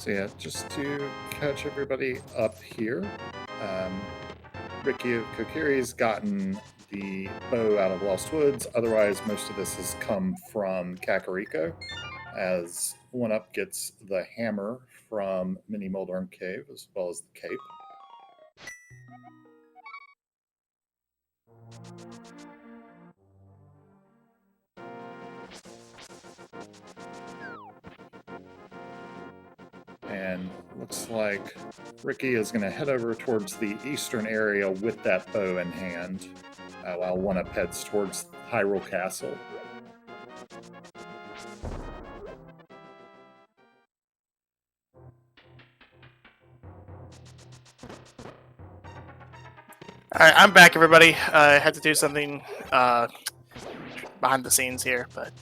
So yeah, just to catch everybody up here, Ricky of Kokiri's gotten the bow out of Lost Woods. Otherwise, most of this has come from Kakariko, as One Up gets the hammer from Mini Moldorm Cave, as well as the cape. And looks like Ricky is going to head over towards the eastern area with that bow in hand, while One Up heads towards Hyrule Castle. Alright, I'm back, everybody. I had to do something behind the scenes here, but...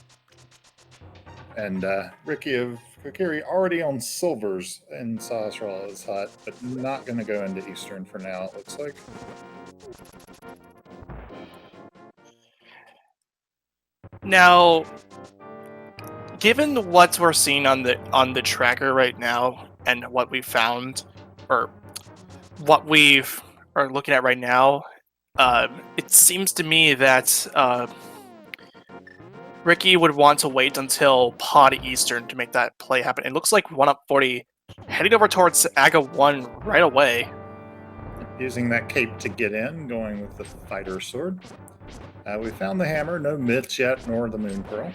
And Ricky of Kokiri already on silvers in Sahasrara's hut, but not going to go into Eastern for now, it looks like. Now, given what we're seeing on the tracker right now, and what we found, or what we've are looking at right now, it seems to me that Ricky would want to wait until Pod Eastern to make that play happen. It looks like oneup40 heading over towards Aga 1 right away. Using that cape to get in, going with the fighter sword. We found the hammer, no myths yet, nor the moon pearl.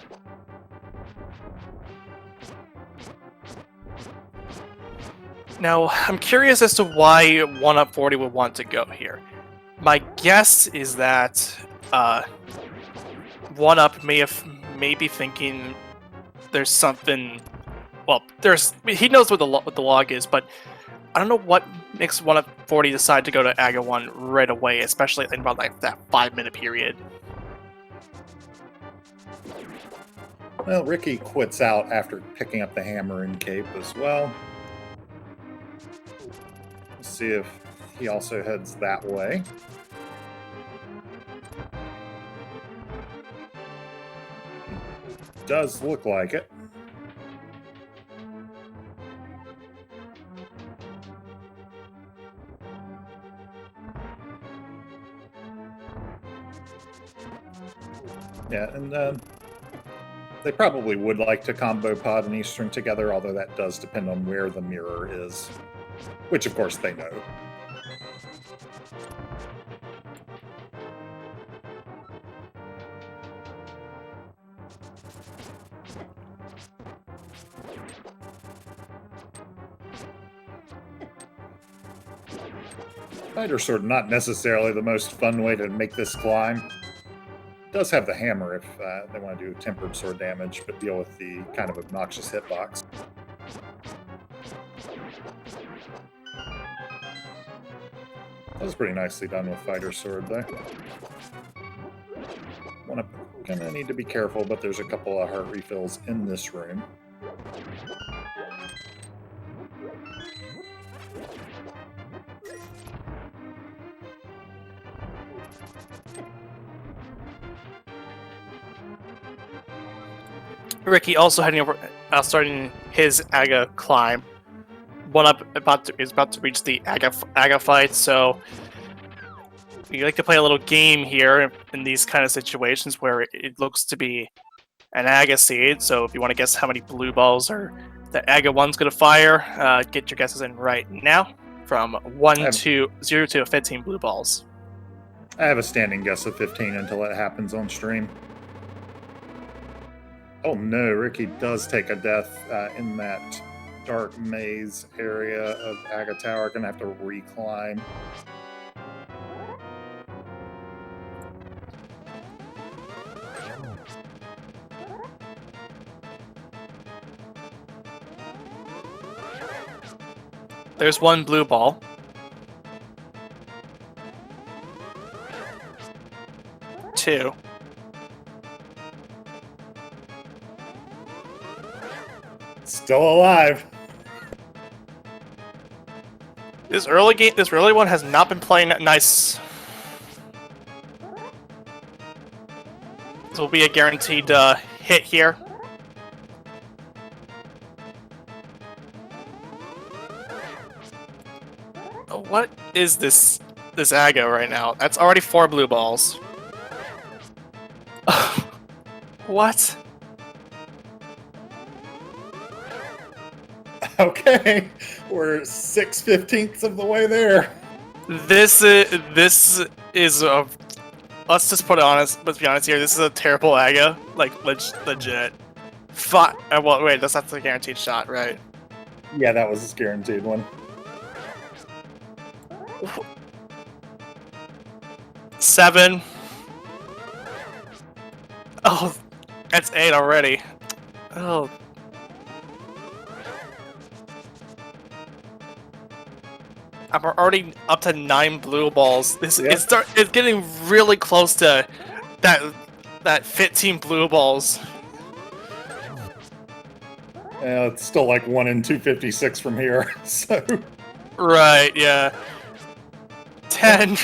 Now, I'm curious as to why oneup40 would want to go here. My guess is that One Up may be thinking there's something. Well, he knows what the log is, but I don't know what makes oneup40 decide to go to Aga 1 right away, especially in about like that 5-minute period. Well, Ricky quits out after picking up the hammer and cape as well. Let's see if he also heads that way. Does look like it. Yeah, and they probably would like to combo Pod and Eastern together, although that does depend on where the mirror is, which of course they know. Fighter sword, not necessarily the most fun way to make this climb. Does have the hammer if they want to do tempered sword damage, but deal with the kind of obnoxious hitbox. That was pretty nicely done with fighter sword, though. Gonna need to be careful, but there's a couple of heart refills in this room. Ricky also heading over, starting his Aga climb. One Up is about to reach the Aga fight, so we like to play a little game here in these kind of situations where it looks to be an Aga seed. So if you want to guess how many blue balls are the Aga 1's going to fire, get your guesses in right now. From 0 to 15 blue balls. I have a standing guess of 15 until it happens on stream. Oh no, Ricky does take a death in that dark maze area of Aga Tower. Gonna have to reclimb. There's one blue ball. Two. Still alive. This early one has not been playing nice. This will be a guaranteed hit here. What is this Aga right now? That's already 4 blue balls. What? Okay, we're 6/15 of the way there. This is a. Let's just put it honest. Let's be honest here. This is a terrible Aga. Like legit. Well, wait. That's not the guaranteed shot, right? Yeah, that was a guaranteed one. 7. Oh, that's 8 already. Oh. I'm already up to 9 blue balls. It's getting really close to that 15 blue balls. Yeah, it's still like 1 in 256 from here. So right, yeah. 10.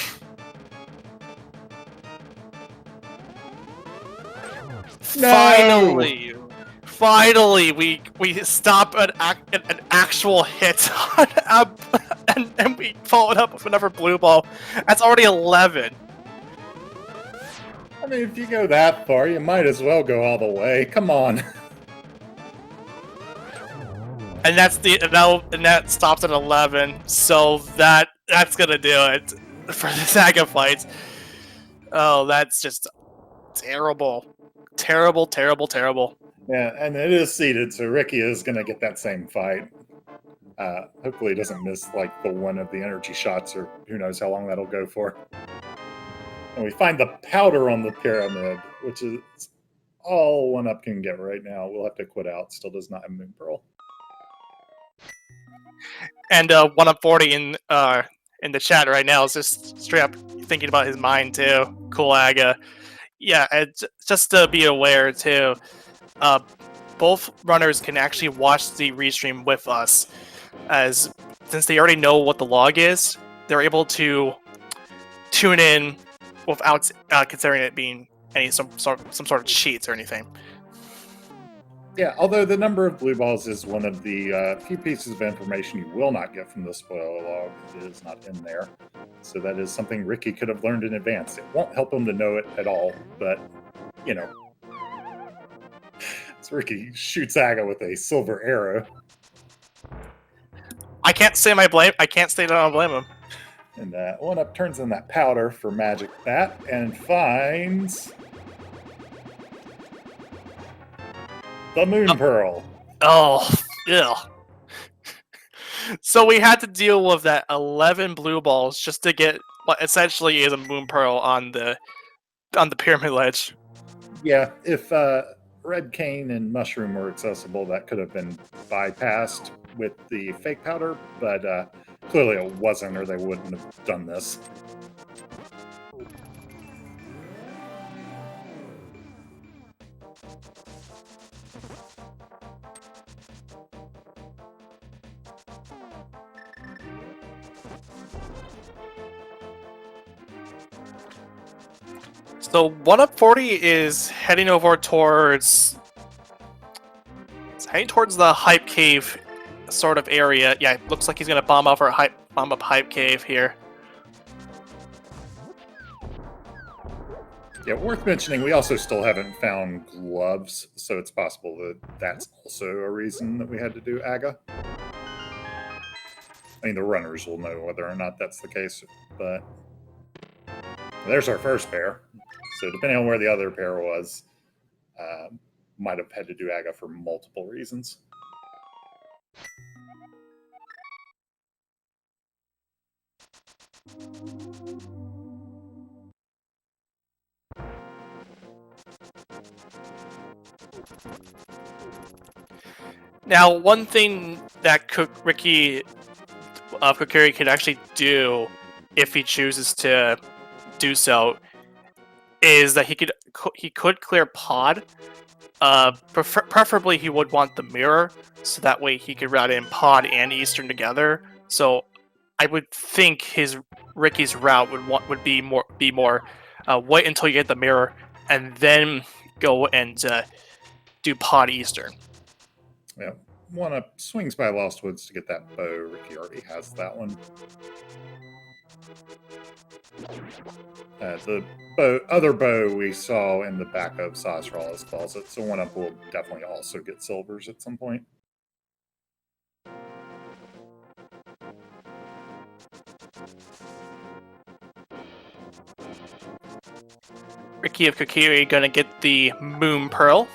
No! Finally, we stop an actual hit and we follow it up with another blue ball. That's already 11. I mean, if you go that far, you might as well go all the way. Come on. And that stops at 11. So that's gonna do it for the Saga fight. Oh, that's just terrible. Terrible. Yeah, and it is seeded, so Ricky is going to get that same fight. Hopefully he doesn't miss, like, the one of the energy shots, or who knows how long that'll go for. And we find the powder on the pyramid, which is all 1UP can get right now. We'll have to quit out. Still does not have Moon Pearl. And oneup40 in the chat right now is just straight up thinking about his mind, too. Cool Aga. Yeah, and just to be aware, too, both runners can actually watch the restream with us, as since they already know what the log is, they're able to tune in without considering it being some sort of cheats or anything. Yeah, although the number of blue balls is one of the few pieces of information you will not get from the spoiler log. It is not in there. So that is something Ricky could have learned in advance. It won't help him to know it at all, but, you know. So Ricky shoots Aga with a silver arrow. I can't say that I don't blame him. And 1UP turns in that powder for Magic Bat and finds the Moon Pearl. Oh, yeah. So we had to deal with that 11 blue balls just to get what essentially is a Moon Pearl on the pyramid ledge. Yeah, if Red Cane and Mushroom were accessible, that could have been bypassed with the fake powder, but clearly it wasn't, or they wouldn't have done this. So oneup40 is heading over towards... It's heading towards the Hype Cave sort of area. Yeah, it looks like he's going to bomb up Hype Cave here. Yeah, worth mentioning, we also still haven't found gloves, so it's possible that that's also a reason that we had to do Aga. I mean, the runners will know whether or not that's the case, but there's our first pair. So depending on where the other pair was, might have had to do Aga for multiple reasons. Now, one thing that RickyofKokiri could actually do, if he chooses to do so, is that he could clear pod. Preferably, he would want the mirror, so that way he could route in pod and Eastern together. So, I would think Ricky's route would be more wait until you get the mirror and then go and do pod Eastern. Yeah, One Up swings by Lost Woods to get that bow. Ricky already has that one. The other bow we saw in the back of Sasrala's closet, so One Up will definitely also get silvers at some point. Ricky of Kokiri gonna get the Moon Pearl.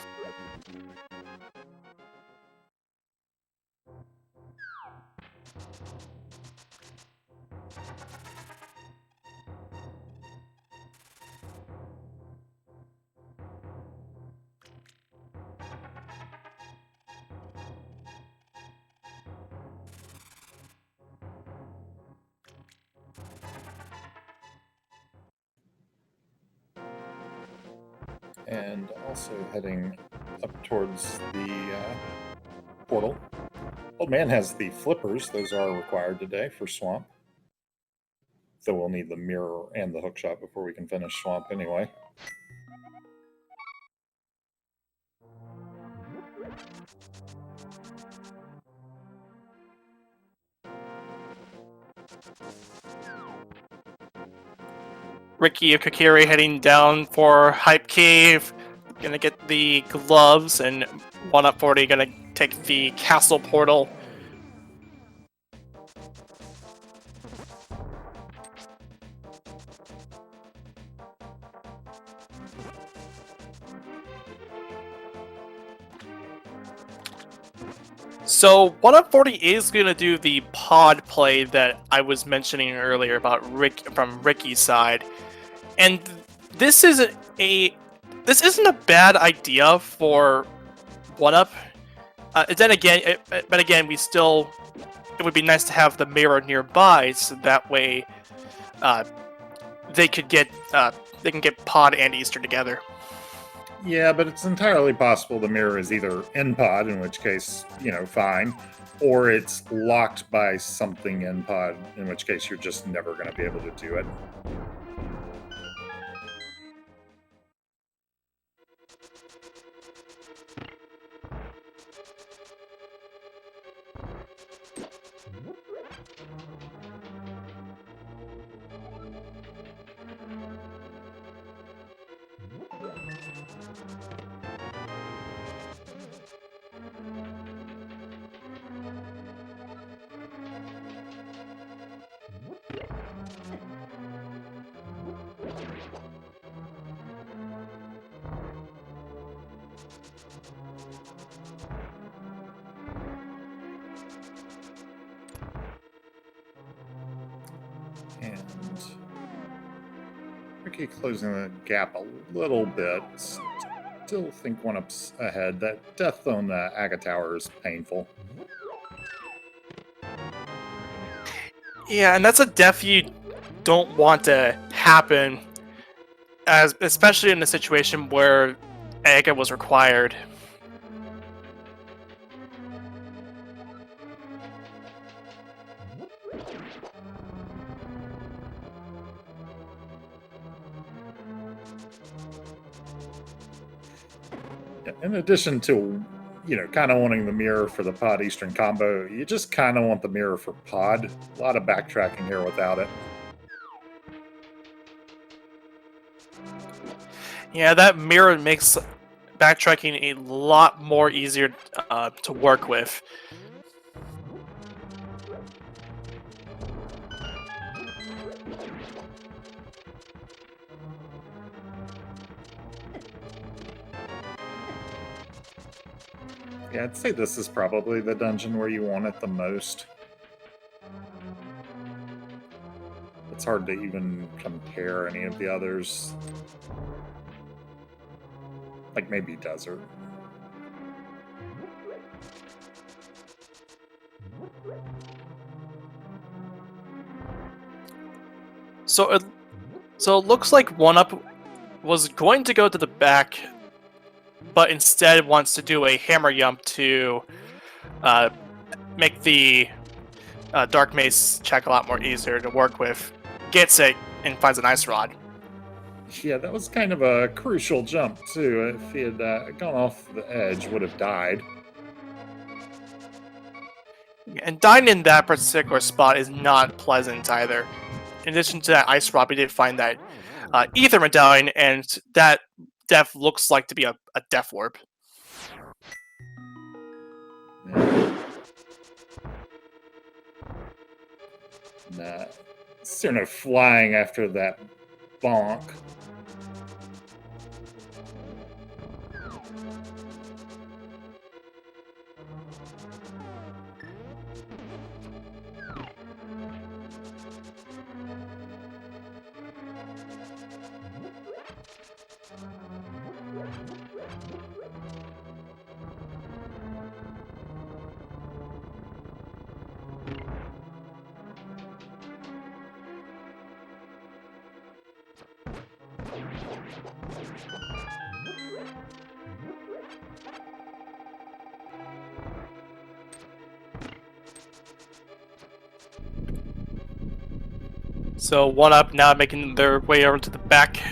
And also heading up towards the portal. Old Man has the flippers. Those are required today for Swamp. Though we'll need the mirror and the hookshot before we can finish Swamp anyway. Ricky of Kokiri heading down for Hype Cave. Gonna get the gloves, and oneup40 gonna take the castle portal. So oneup40 is gonna do the pod play that I was mentioning earlier about from Ricky's side, and this isn't a bad idea for OneUp. Then again, but again, it would be nice to have the mirror nearby, so that way they can get pod and Easter together. Yeah, but it's entirely possible the mirror is either in pod, in which case, fine, or it's locked by something in pod, in which case you're just never going to be able to do it. And Ricky closing the gap a little bit. Still think OneUp's ahead. That death on the Aga Tower is painful. Yeah, and that's a death you don't want to happen, especially in a situation where Aga was required. In addition to, kind of wanting the mirror for the pod Eastern combo, you just kind of want the mirror for pod. A lot of backtracking here without it. Yeah, that mirror makes backtracking a lot more easier to work with. Yeah, I'd say this is probably the dungeon where you want it the most. It's hard to even compare any of the others. Like maybe Desert. So it looks like OneUp was going to go to the back, but instead wants to do a hammer jump to make the Dark Mace check a lot more easier to work with. Gets it and finds an ice rod. Yeah, that was kind of a crucial jump, too. If he had gone off the edge, would have died. And dying in that particular spot is not pleasant either. In addition to that ice drop, we did find that ether medallion, and that death looks like to be a death warp. Yeah. Nah. Sort of flying after that bonk. So 1UP now making their way over to the back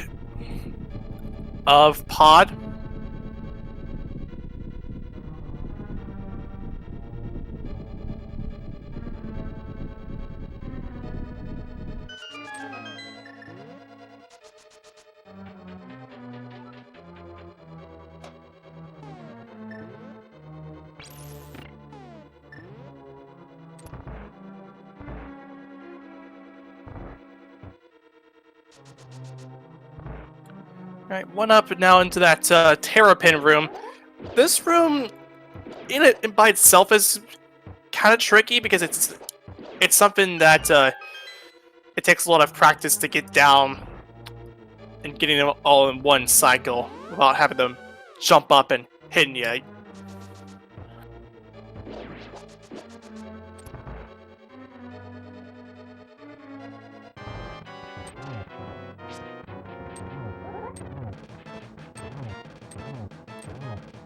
of pod. Alright, 1UP now into that Terrapin room. This room, in by itself, is kind of tricky because it's something that it takes a lot of practice to get down and getting them all in one cycle without having them jump up and hitting you.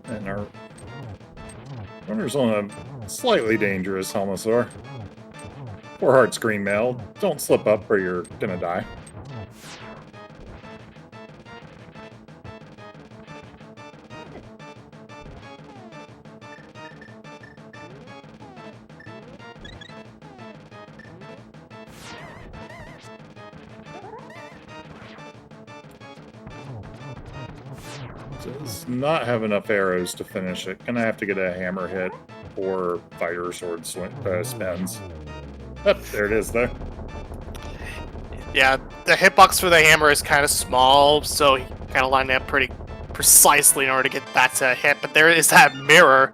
And our runner's on a slightly dangerous Helmosaur. Poor hard screen mail. Don't slip up or you're gonna die. Does not have enough arrows to finish it. Gonna have to get a hammer hit or fighter sword spins. Oh, there it is, though. Yeah, the hitbox for the hammer is kind of small, so he kind of lined up pretty precisely in order to get that to hit. But there is that mirror.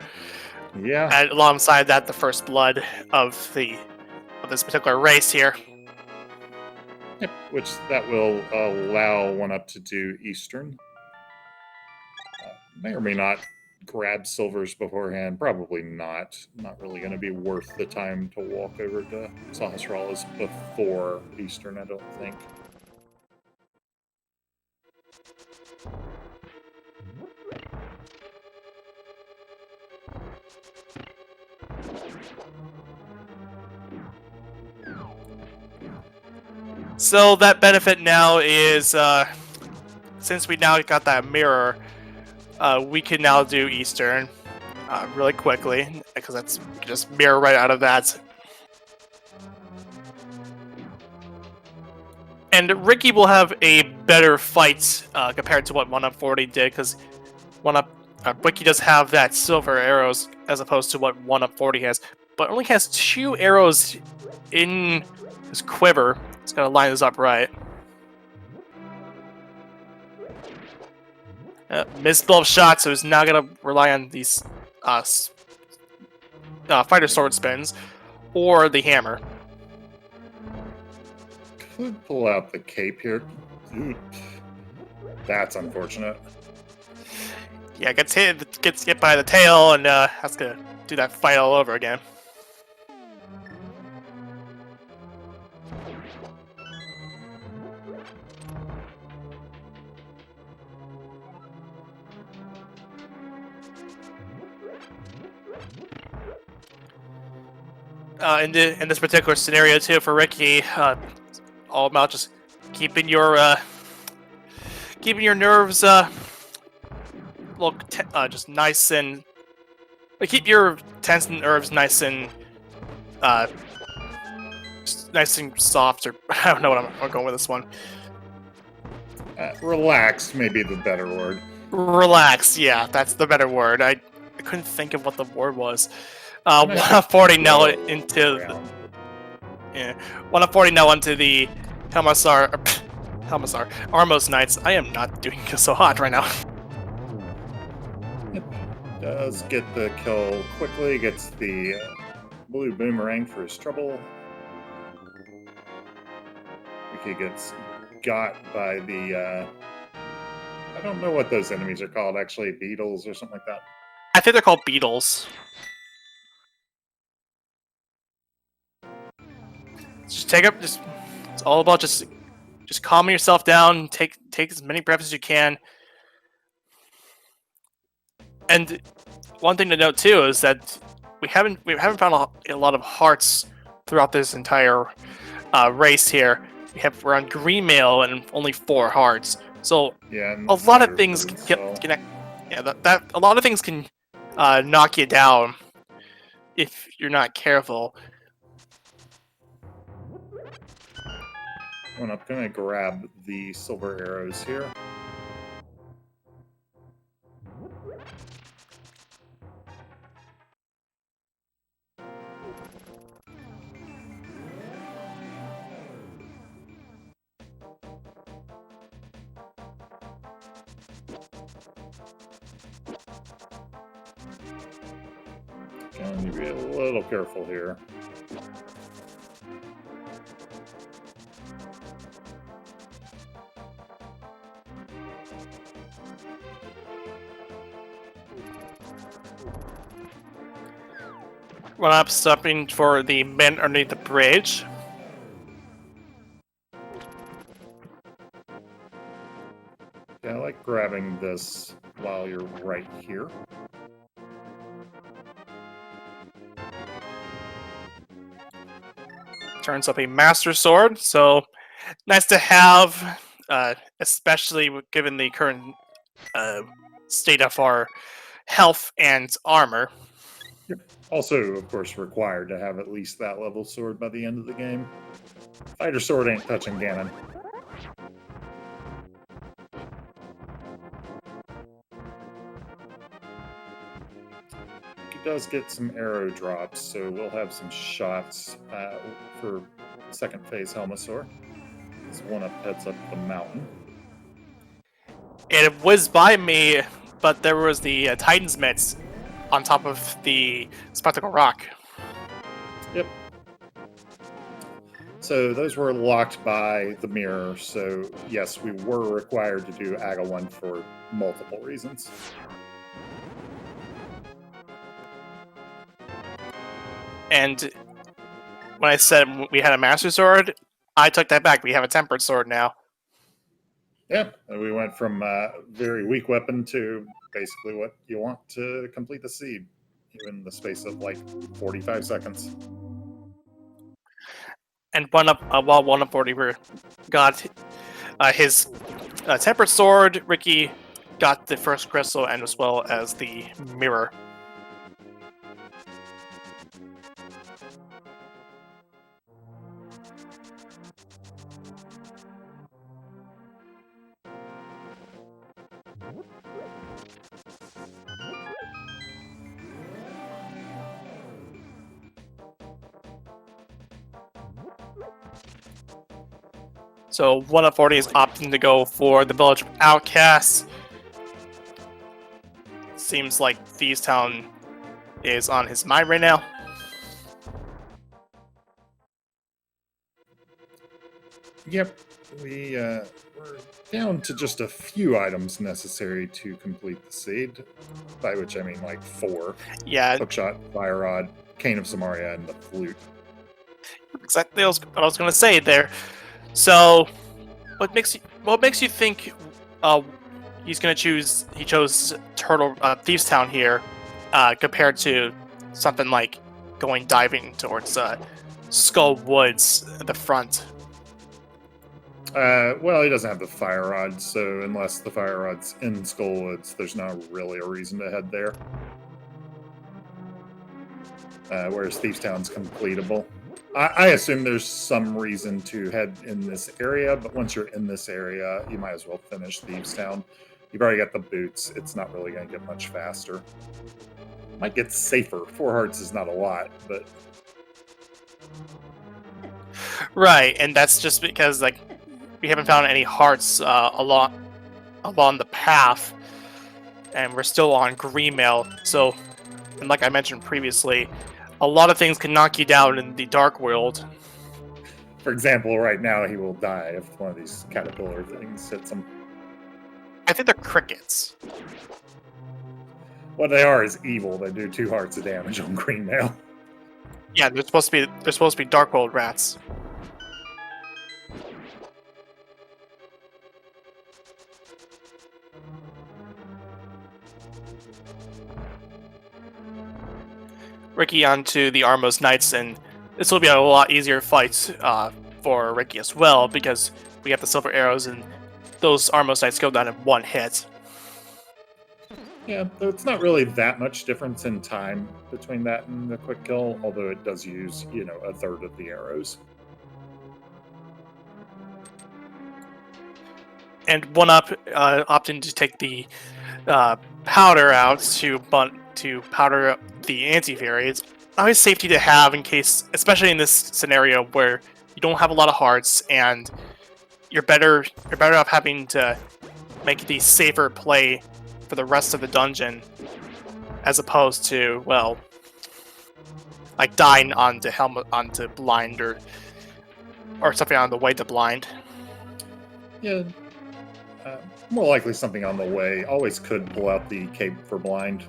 Yeah. And alongside that, the first blood of this particular race here. Yep. Which that will allow 1UP to do Eastern. May or may not grab silvers beforehand. Probably not. Not really going to be worth the time to walk over to Sahasrara's before Eastern, I don't think. So that benefit now is, since we now got that mirror, we can now do Eastern really quickly, because that's just mirror right out of that. And Ricky will have a better fight compared to what oneup40 did, because Ricky does have that silver arrows as opposed to what oneup40 has, but only has 2 arrows in his quiver. It's gonna line this up right. Missed both shots, so he's now gonna rely on these fighter sword spins or the hammer. Could pull out the cape here. Ooh. That's unfortunate. Yeah, gets hit by the tail, and has to do that fight all over again. In this particular scenario too, for Ricky, all about just keeping your nerves just nice and keep your tense nerves nice and just nice and soft, or I don't know what I'm going with this one. Relaxed may be the better word. Relax, yeah, that's the better word. I couldn't think of what the word was. 140 now into Around. yeah, 140 now onto the Helmasar Armos Knights. I am not doing so hot right now. Does get the kill quickly, gets the blue boomerang for his trouble. Ricky gets got by the, I don't know what those enemies are called, actually, beetles or something like that. I think they're called beetles. Just take up, it's all about just calming yourself down, take as many breaths as you can. And one thing to note too is that we haven't found a lot of hearts throughout this entire race here. We're on green mail and only 4 hearts. So Yeah, a lot of things can a lot of things can knock you down if you're not careful. I'm gonna grab the silver arrows here. Gonna need to be a little careful here. Run up, stopping for the men underneath the bridge. Yeah, I like grabbing this while you're right here. Turns up a Master Sword, so nice to have, especially given the current state of our health and armor. Also, of course, required to have at least that level sword by the end of the game. Fighter sword ain't touching Ganon. He does get some arrow drops, so we'll have some shots for second phase Helmasaur. This one up heads up the mountain. It whizzed by me, but there was the Titan's Mitts on top of the Spectacle Rock. Yep. So those were locked by the mirror, so yes, we were required to do AGA 1 for multiple reasons. And when I said we had a Master Sword, I took that back. We have a Tempered Sword now. Yeah, and we went from very weak weapon to basically what you want to complete the seed, in the space of like 45 seconds. And while 140 got his Tempered Sword, Ricky got the first crystal and as well as the mirror. So 140 is opting to go for the Village of Outcasts. Seems like Thieves Town is on his mind right now. Yep, we're down to just a few items necessary to complete the seed, by which I mean like 4. Yeah, Hookshot, Fire Rod, Cane of Samaria, and the Flute. exactly what I was going to say there. So, what makes you think he's going to choose? He chose Thieves Town here, compared to something like going diving towards Skull Woods at the front. Well, he doesn't have the Fire Rod, so unless the Fire Rod's in Skullwoods, there's not really a reason to head there. whereas Thieves Town's completable. I assume there's some reason to head in this area, but once you're in this area, you might as well finish Thieves Town. You've already got the boots. It's not really going to get much faster. Might get safer. 4 hearts is not a lot, but... Right, and that's just because like we haven't found any hearts along the path, and we're still on Greenmail. So, and like I mentioned previously, a lot of things can knock you down in the Dark World. For example, right now he will die if one of these caterpillar things hits him. I think they're crickets. What they are is evil. They do 2 hearts of damage on Greenmail. Yeah, they're supposed to be Dark World rats. Ricky onto the Armos Knights, and this will be a lot easier fight for Ricky as well, because we have the silver arrows, and those Armos Knights go down in 1 hit. Yeah, it's not really that much difference in time between that and the quick kill, although it does use, you know, a third of the arrows. And oneup opting to take the powder out to powder up the anti-fairy. It's always safety to have in case, especially in this scenario where you don't have a lot of hearts and you're better off having to make the safer play for the rest of the dungeon, as opposed to, well, like dying onto blind or something on the way to blind. Yeah, more likely something on the way. Always could pull out the cape for blind.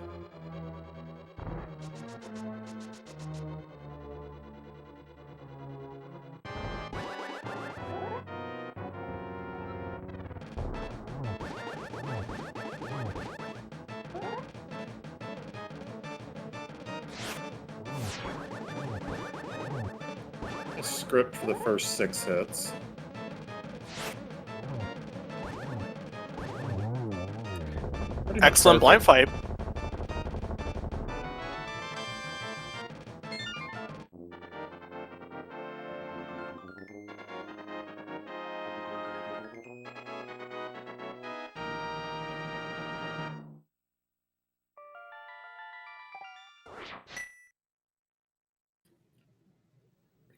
Script for the first 6 hits. Excellent blind fight.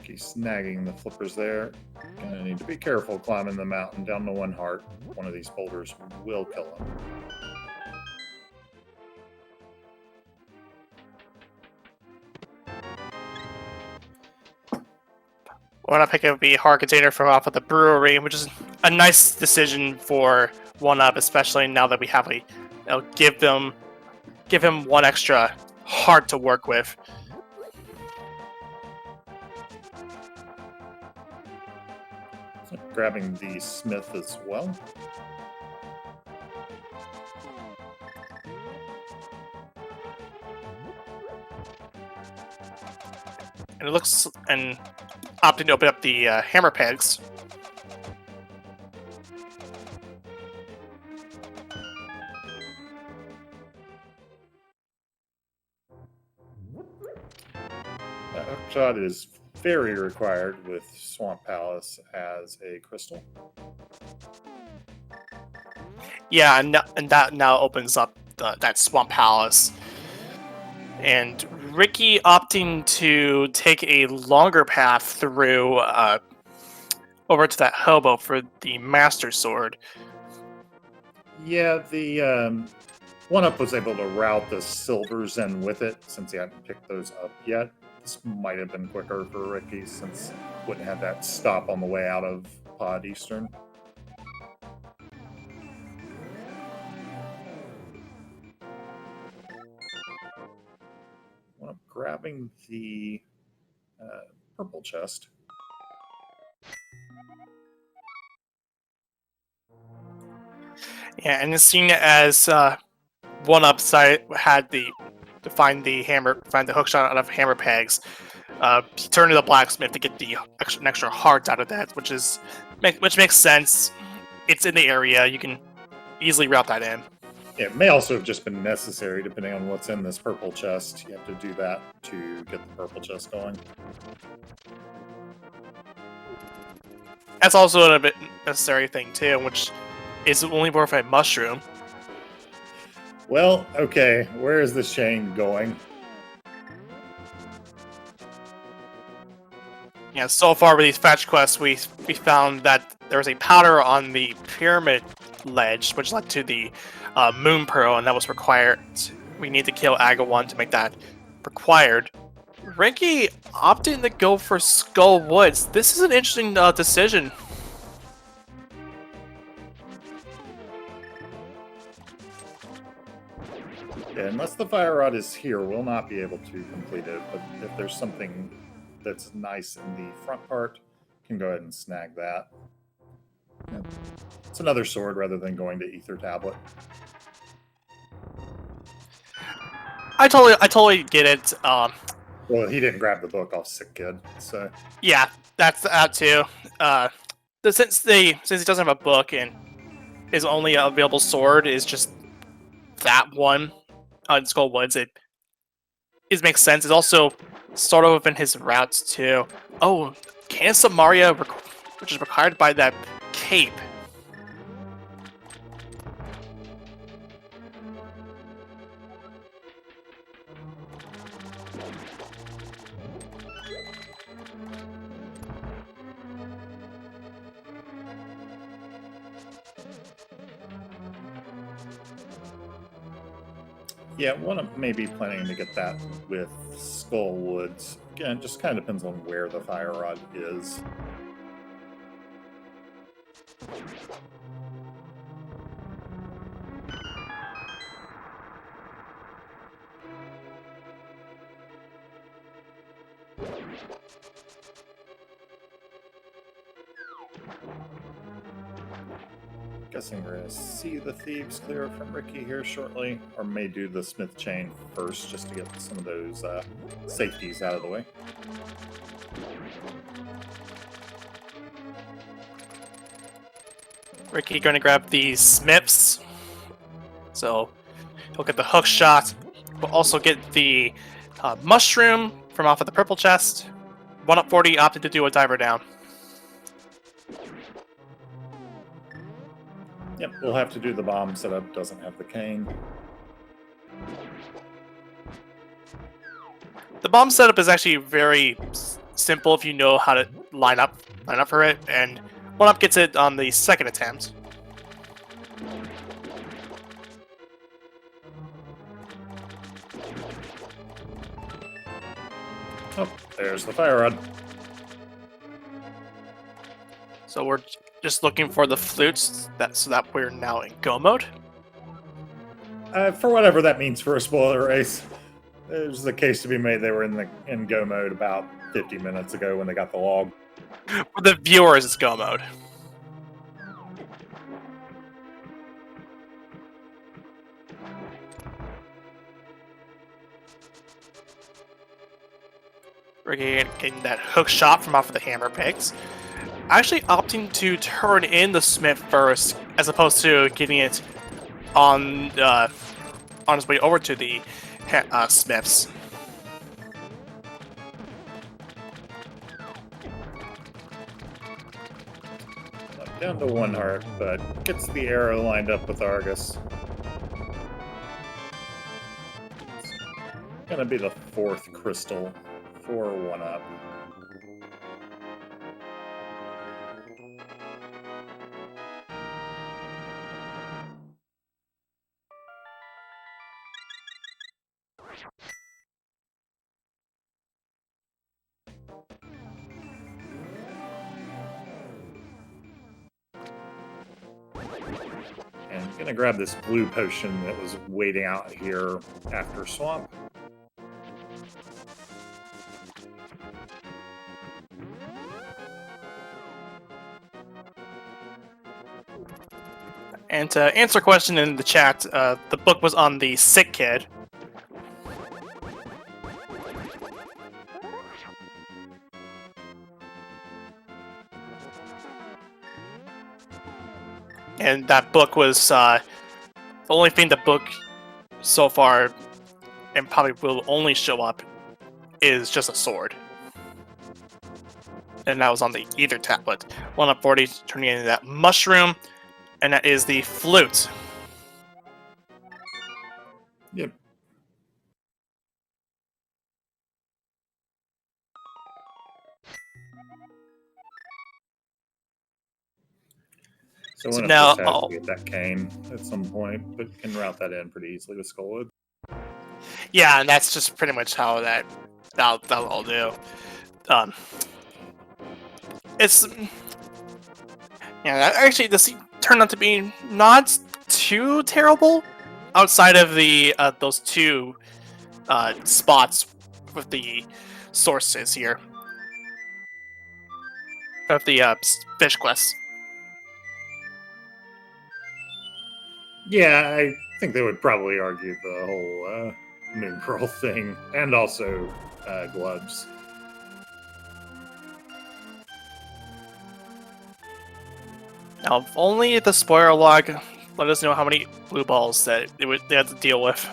He's snagging the flippers there. Gonna need to be careful climbing the mountain down to 1 heart. One of these boulders will kill him. We're not picking up the hard container from off of the brewery, which is a nice decision for oneup, especially now that we have give him 1 extra heart to work with. Grabbing the smith as well. And it looks, and opting to open up the hammer pegs. Hookshot is very required with Swamp Palace as a crystal. Yeah, and that now opens up that Swamp Palace. And Ricky opting to take a longer path through over to that hobo for the Master Sword. Yeah, the oneup was able to route the silvers in with it since he hadn't picked those up yet. This might have been quicker for Ricky since wouldn't have that stop on the way out of Pod Eastern. I'm grabbing the purple chest. Yeah, and it's seen as oneup side had to find the hookshot out of hammer pegs. He turned to the blacksmith to get an extra heart out of that, which makes sense. It's in the area. You can easily route that in. It may also have just been necessary, depending on what's in this purple chest. You have to do that to get the purple chest going. That's also a bit necessary thing too, which is only worth a mushroom. Well, okay, where is this chain going? Yeah, so far with these fetch quests, we found that there was a powder on the pyramid ledge, which led to the moon pearl, and that was required. We need to kill Aga 1 to make that required. Ricky opted to go for Skull Woods. This is an interesting decision. Yeah, unless the fire rod is here, we'll not be able to complete it. But if there's something that's nice in the front part, can go ahead and snag that. Yeah. It's another sword rather than going to Ether Tablet. I totally get it. Well, he didn't grab the book off Sick Kid, so Yeah, that's that too. Since he doesn't have a book and his only available sword is just that one on Skull Woods, it makes sense. It's also sort of in his routes too. Oh, Candace Maria, which is required by that cape. yeah, one of maybe planning to get that with Skull Woods. Again, just kind of depends on where the fire rod is. Guessing we're going to see the thieves clear from Ricky here shortly, or may do the smith chain first just to get some of those safeties out of the way. Ricky going to grab the smiths, so he'll get the hook shot. We'll also get the mushroom from off of the purple chest. oneup40 opted to do a diver down. Yep, we'll have to do the bomb setup, doesn't have the cane. The bomb setup is actually very simple if you know how to line up for it, and oneup gets it on the second attempt. Oh, there's the fire rod. So we're just looking for the flutes, so that we're now in go mode. For whatever that means for a spoiler race. There's a case to be made they were in go mode about 50 minutes ago when they got the log. For the viewers, it's go mode. We're getting that hook shot from off of the hammer picks. Actually opting to turn in the smith first, as opposed to getting it on his way over to the smiths. Down to 1 heart, but gets the arrow lined up with Argus. It's gonna be the 4th crystal for 1UP. And I'm gonna grab this blue potion that was waiting out here after Swamp. And to answer a question in the chat, the book was on the sick kid. And that book was the only thing the book so far, and probably will only show up, is just a sword. And that was on the Ether tablet. 1UP40 turning into that mushroom, and that is the flute. Yep. So one of now, us has to get that cane at some point, but can route that in pretty easily with Skullwood. yeah, and that's just pretty much how that'll all do. It's actually this turned out to be not too terrible, outside of the those two spots with the sources here of the fish quests. Yeah, I think they would probably argue the whole moon pearl thing, and also gloves. Now, if only the spoiler log let us know how many blue balls that they had to deal with.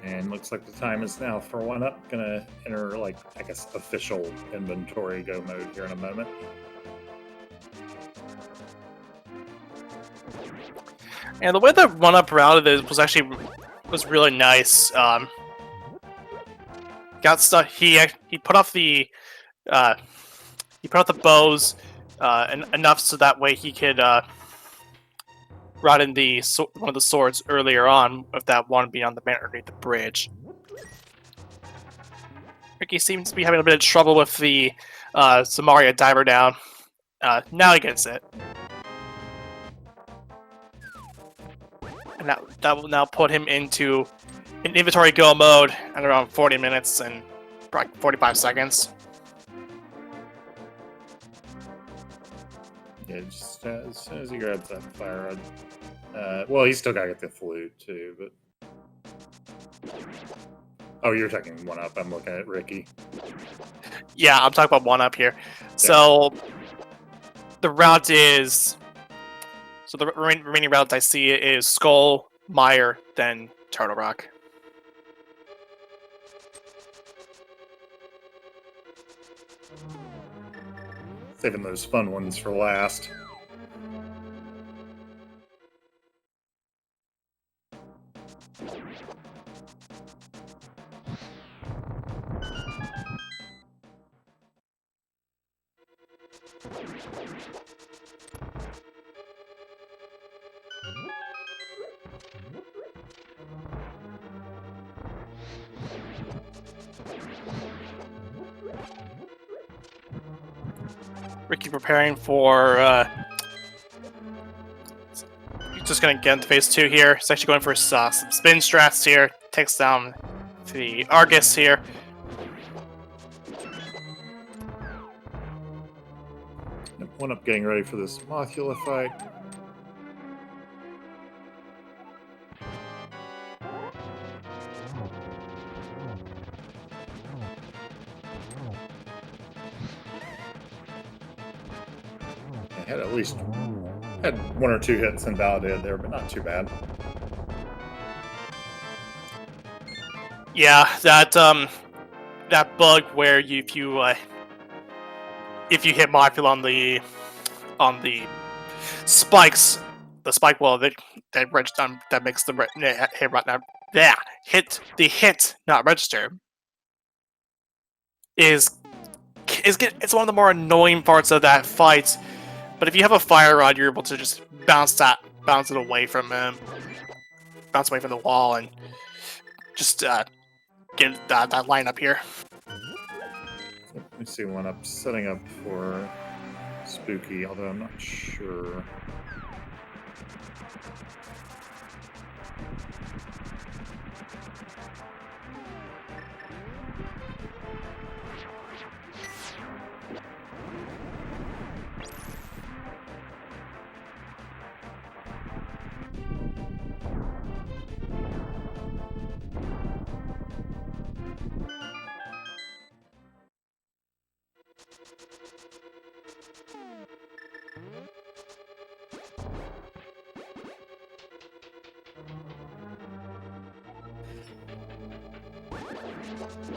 And looks like the time is now for 1UP. Gonna enter, like, I guess, official inventory go mode here in a moment. And the way the 1UP routed it was really nice. Got stuff. He put off the bows enough so that way he could route in one of the swords earlier on, with that one being on the man underneath the bridge. Ricky seems to be having a bit of trouble with the Samaria diver down. Now he gets it. And that will now put him into an inventory go mode at around 40 minutes and 45 seconds. Yeah, just as soon as he grabs that fire rod. Well, he's still got to get the flute, too, but... Oh, you're talking 1UP. I'm looking at Ricky. Yeah, I'm talking about 1UP here. Yeah. So, the route is... So the remaining route I see is Skull, Mire, then Turtle Rock. Saving those fun ones for last. Ricky preparing for just gonna get into phase 2 here. He's actually going for some spin strats here. Takes down the Argus here. Yep, 1UP getting ready for this Mothula fight. Had at least had 1 or 2 hits invalidated there, but not too bad. Yeah, that bug where if you hit Mothula on the spikes, the spike wall that makes the hit not register it's one of the more annoying parts of that fight. But if you have a fire rod, you're able to just bounce it away from him, bounce away from the wall, and just get that line up here. Let me see 1UP setting up for Spooky, although I'm not sure.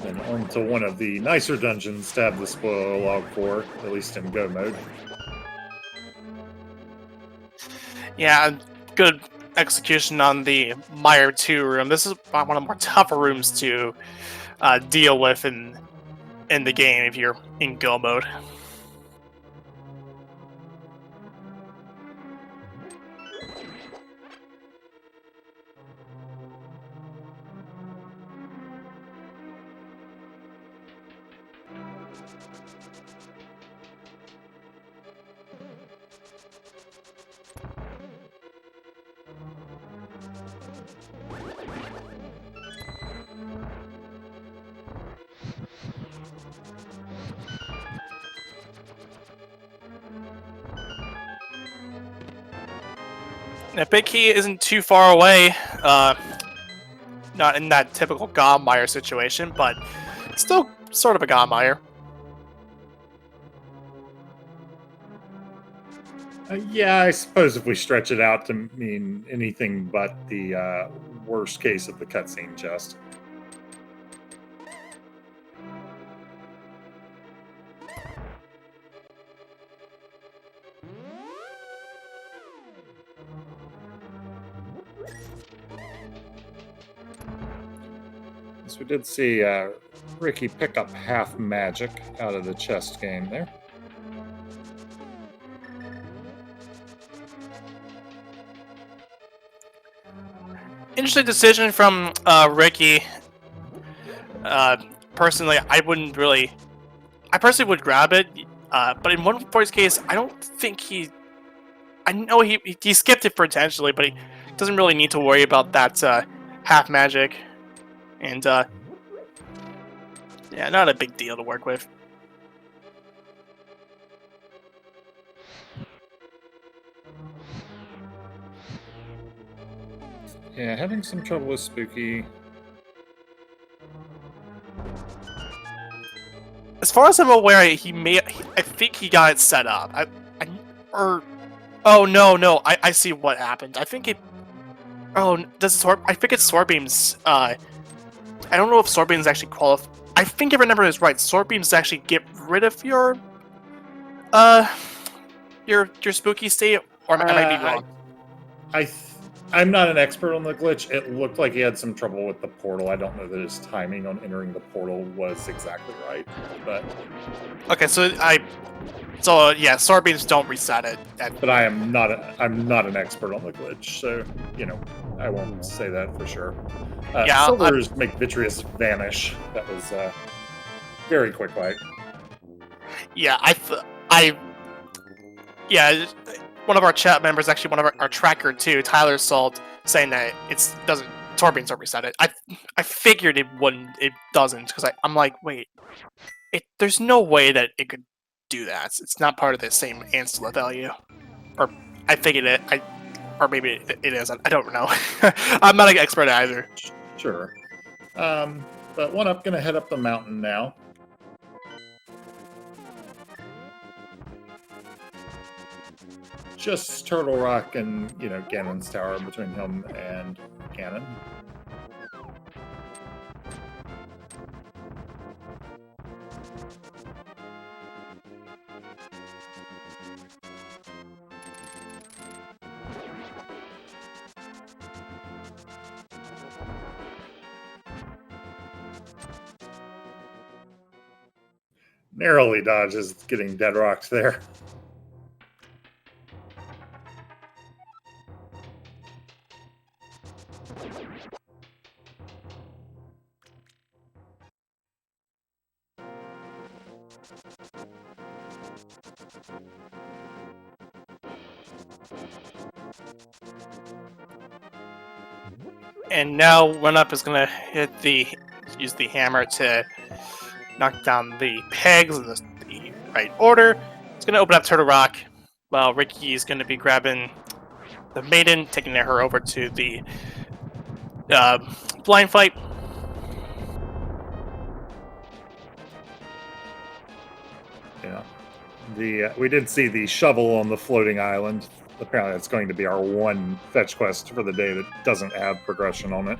And on to one of the nicer dungeons to have the spoiler log for, at least in Go mode. Yeah, good execution on the Mire 2 room. This is one of the more tougher rooms to deal with in the game if you're in Go mode. Now, Big Key isn't too far away, not in that typical Godmire situation, but still sort of a Godmire. Yeah, I suppose if we stretch it out to mean anything but the worst case of the cutscene chest. So we did see Ricky pick up half magic out of the chest game there. Interesting decision from Ricky. Personally, I personally would grab it, but in 140's case, I don't think I know he skipped it potentially, but he doesn't really need to worry about that half magic, and yeah, not a big deal to work with. Yeah, having some trouble with Spooky. As far as I'm aware, I think he got it set up. Oh no, I see what happened. I think it. Oh, I think it's Sword Beams. I don't know if Sword Beams actually qualify. I think if I remember this right, Sword Beams actually get rid of your spooky state, or am I be wrong? I'm not an expert on the glitch. It looked like he had some trouble with the portal. I don't know that his timing on entering the portal was exactly right, but okay, so yeah, Sword Beams don't reset it. But I'm not an expert on the glitch, so I won't say that for sure. Yeah, Silvers make Vitreous vanish. That was very quick light. Yeah, yeah. One of our chat members, actually one of our tracker too, Tyler Salt, saying that Sword Beams don't reset it. I figured it wouldn't. It doesn't, because I'm like, wait, there's no way that it could do that. It's not part of the same Ancilla value, or I figured it. Or maybe it is. I don't know. I'm not an expert either. Sure. But OneUp gonna head up the mountain now. Just Turtle Rock and Ganon's Tower between him and Ganon. Narrowly dodges getting dead rocked there. And now OneUp is gonna use the hammer to knock down the pegs in the right order. It's gonna open up Turtle Rock, while Ricky is gonna be grabbing the maiden, taking her over to the blind fight. Yeah, we did see the shovel on the floating island. Apparently, it's going to be our one fetch quest for the day that doesn't have progression on it.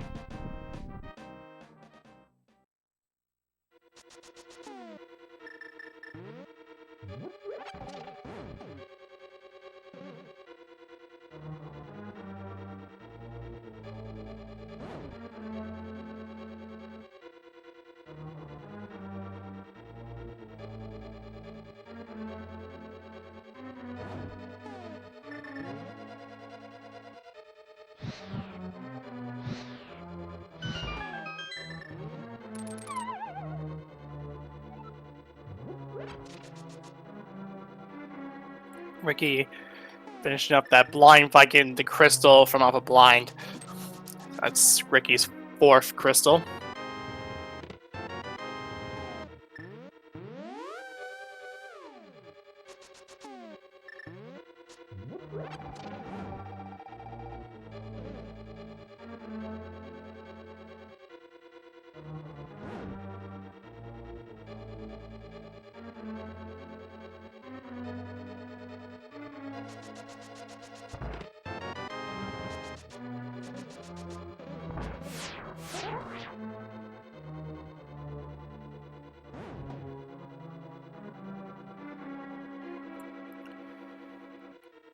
Ricky finishing up that blind fight, getting the crystal from off a blind. That's Ricky's 4th crystal.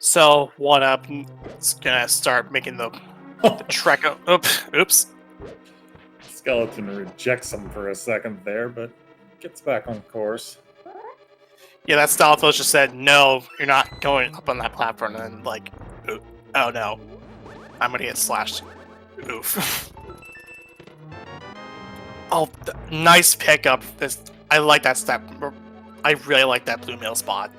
So one up is gonna start making the trek. Oops. Skeleton rejects him for a second there, but gets back on course. Yeah, that Stalfos just said, no, you're not going up on that platform, and then, like, oh no, I'm gonna get slashed. Oof. Oh, nice pickup. I like that step. I really like that blue mill spot.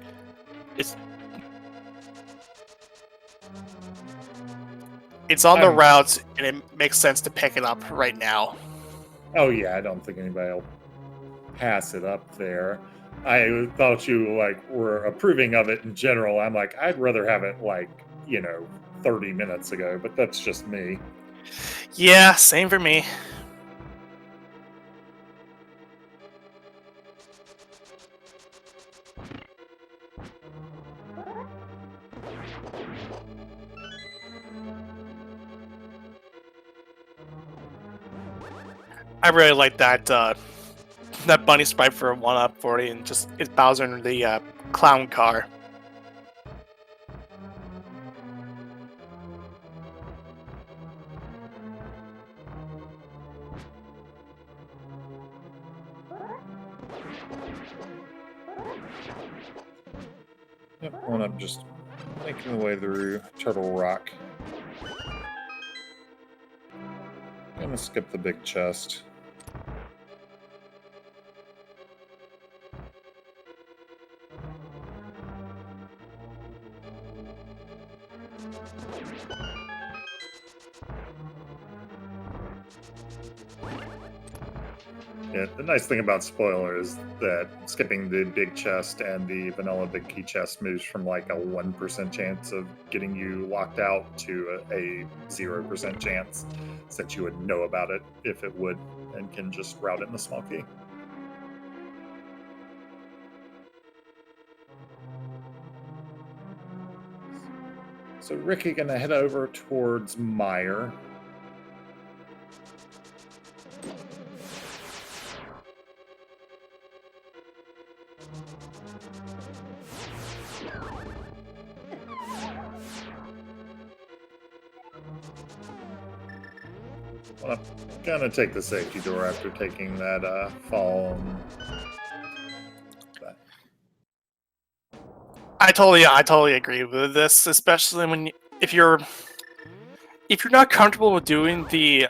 It's on the route, and it makes sense to pick it up right now. Oh yeah, I don't think anybody will pass it up there. I thought you were approving of it in general. I'm like, I'd rather have it 30 minutes ago, but that's just me. Yeah, same for me. I really like that that bunny sprite for 1UP40, and just it's Bowser in the clown car. Yep, 1UP just making the way through Turtle Rock. Gonna skip the big chest. Yeah, the nice thing about Spoiler is that skipping the big chest and the vanilla big key chest moves from a 1% chance of getting you locked out to a 0% chance that you would know about it if it would, and can just route it in the small key. So Ricky gonna head over towards Meyer. Well, I'm gonna take the safety door after taking that fall. I totally agree with this, especially when if you're not comfortable with doing the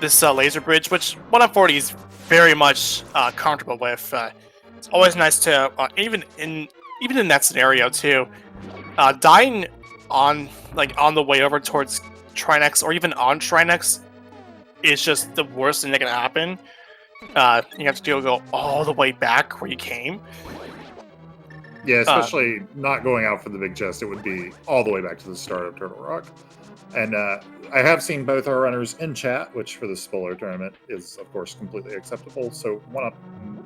this laser bridge, which 1UP40 is very much comfortable with. It's always nice to even in that scenario too, dying on the way over towards Trinex or even on Trinex is just the worst thing that can happen. You have to go all the way back where you came. Yeah, especially not going out for the big chest. It would be all the way back to the start of Turtle Rock. And I have seen both our runners in chat, which for the Spoiler tournament is, of course, completely acceptable. So 1UP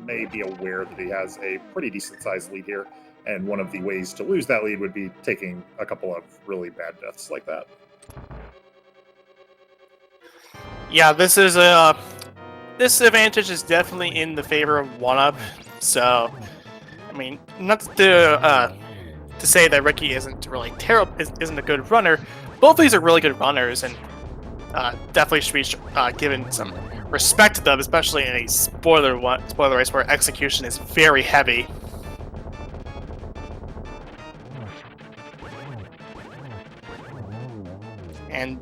may be aware that he has a pretty decent-sized lead here. And one of the ways to lose that lead would be taking a couple of really bad deaths like that. Yeah, this advantage is definitely in the favor of 1UP. So, I mean, not to say that Ricky isn't really terrible, isn't a good runner. Both of these are really good runners, and definitely should be given some respect to them, especially in a spoiler race where execution is very heavy. And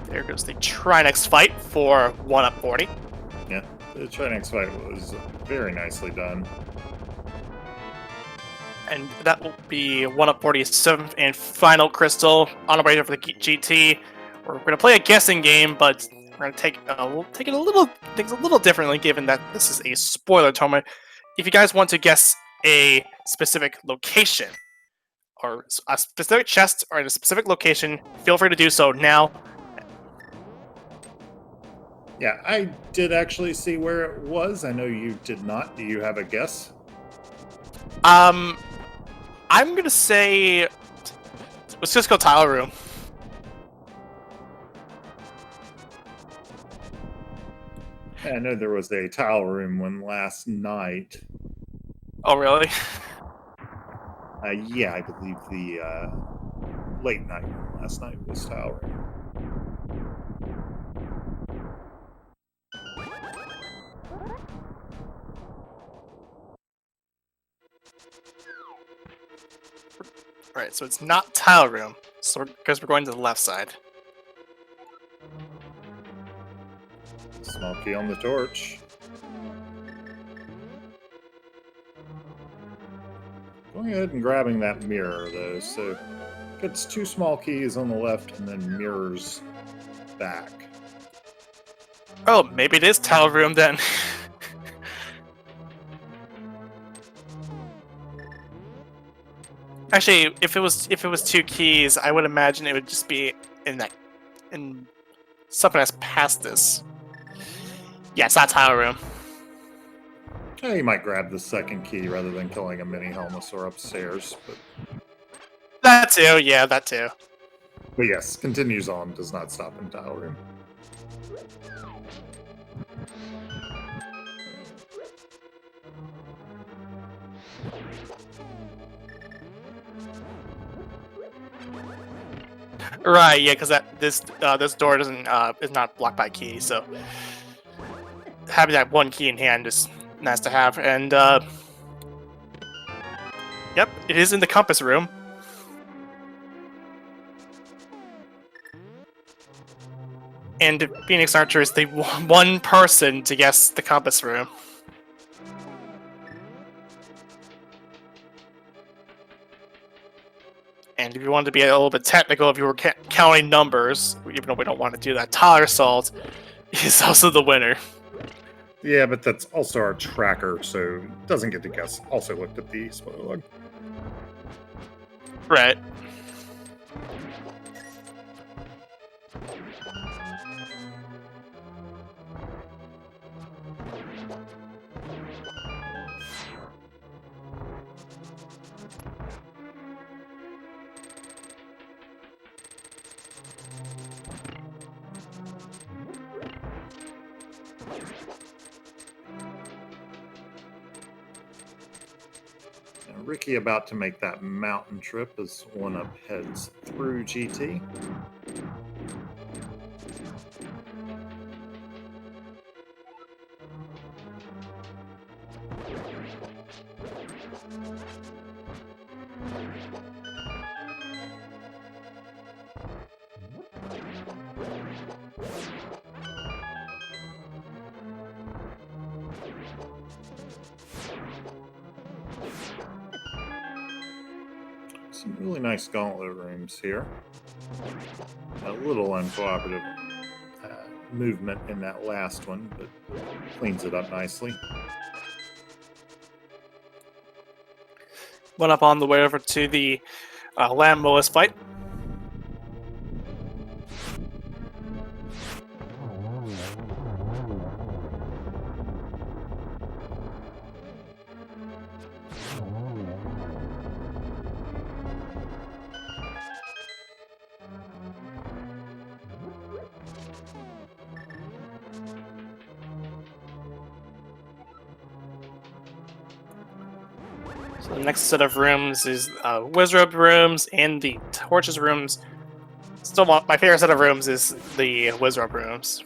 there goes the Trinex fight for 1UP40. Yeah, the Trinex fight was very nicely done. And that will be oneup40's 7th and final crystal on our way over the GT. We're going to play a guessing game, but we're going to take we'll take it things a little differently, given that this is a spoiler tournament. If you guys want to guess a specific location or a specific chest or in a specific location, feel free to do so now. Yeah, I did actually see where it was. I know you did not. Do you have a guess? I'm gonna say, let's just go tile room. I know there was a tile room one last night. Oh, really? Yeah, I believe the late night one last night was tile room. Alright, so it's not tile room, so because we're going to the left side. Small key on the torch. Going ahead and grabbing that mirror, though, so gets 2 small keys on the left and then mirrors back. Oh, maybe it is tile room then. Actually, if it was 2 keys, I would imagine it would just be in something that's past this. Yeah, it's not tile room. Yeah, you might grab the second key rather than killing a mini Helmosaur upstairs, but That too, yeah, that too. but yes, continues on, does not stop in tile room. Right, yeah, because this door doesn't is not blocked by key, so having that 1 key in hand is nice to have. And yep, it is in the compass room. And Phoenix Archer is the one person to guess the compass room. And if you wanted to be a little bit technical, if you were counting numbers, even though we don't want to do that, Tyler Salt is also the winner. Yeah, but that's also our tracker, so doesn't get to guess. Also looked at the spoiler log. Right. Ricky about to make that mountain trip as oneup heads through GT. Some really nice gauntlet rooms here. A little uncooperative movement in that last one, but cleans it up nicely. Went up on the way over to the Land Moas fight. So the next set of rooms is Wizard rooms and the Torches rooms. Still, my favorite set of rooms is the Wizard rooms.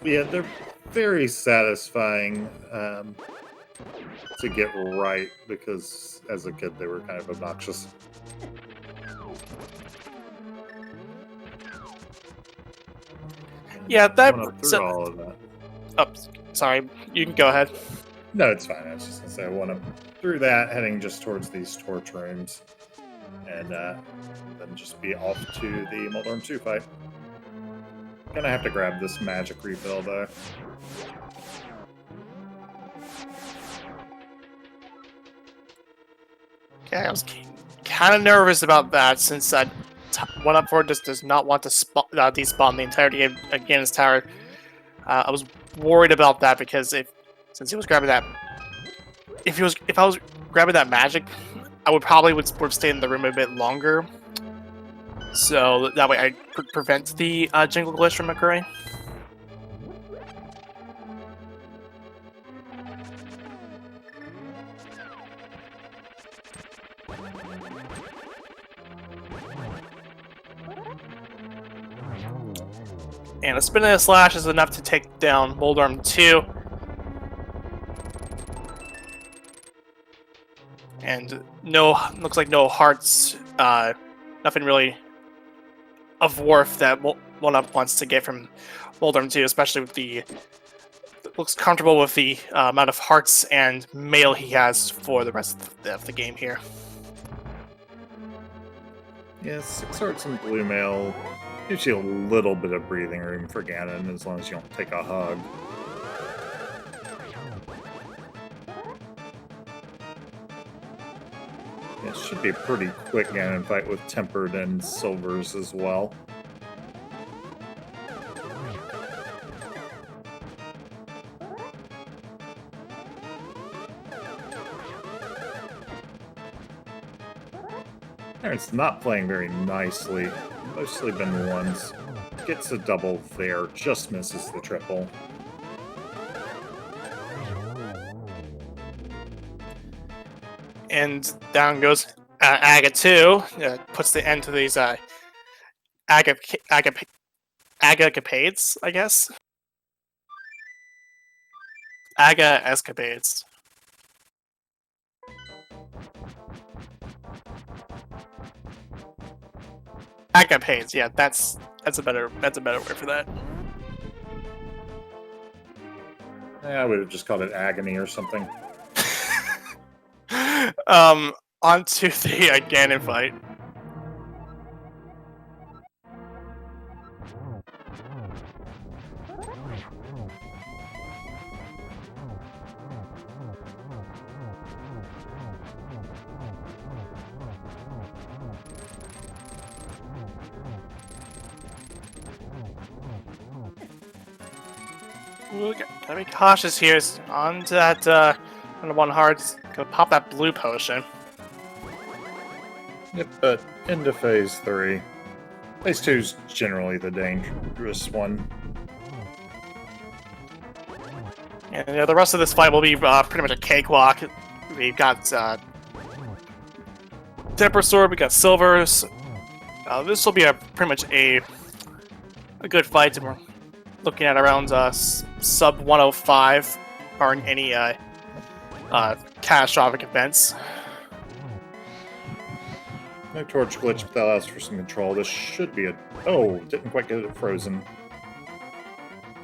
Yeah, they're very satisfying to get right because as a kid they were kind of obnoxious. Yeah, that. Through all of that. Oh, sorry. You can go ahead. No, it's fine. I was just gonna say I want to through that, heading just towards these torch rooms, and then just be off to the oneup40 fight. Gonna have to grab this magic refill though. Okay, I was kind of nervous about that since oneup40 just does not want to despawn the entirety of Ganon's tower. I was worried about that because since he was grabbing that, if I was grabbing that magic, I would probably would stay in the room a bit longer. So that way I could prevent the jingle glitch from occurring. And a spin and a slash is enough to take down oneup40. And looks like no hearts, nothing really of worth that oneup wants to get from oneup40, especially with looks comfortable with the amount of hearts and mail he has for the rest of the game here. Yeah, 6 hearts and blue mail gives you a little bit of breathing room for Ganon as long as you don't take a hug. It should be a pretty quick Ganon fight with tempered and silvers as well. It's not playing very nicely. Mostly been ones. Gets a double there, just misses the triple. And down goes Aga 2. Puts the end to these Aga-capades, I guess. Aga escapades. Aga-pades, yeah, that's a better word for that. I would have just called it agony or something. On to the Ganon fight. Ooh, gotta be cautious here. On to that, on the one hard, gonna pop that blue potion. Yep, but into phase 3. Phase 2 is generally the dangerous one. And the rest of this fight will be pretty much a cakewalk. We've got Temper Sword, we got Silvers. This will be pretty much a good fight. We're looking at around sub 105, barring any catastrophic events. No torch glitch, but that allows for some control. This should be a... Oh, didn't quite get it frozen.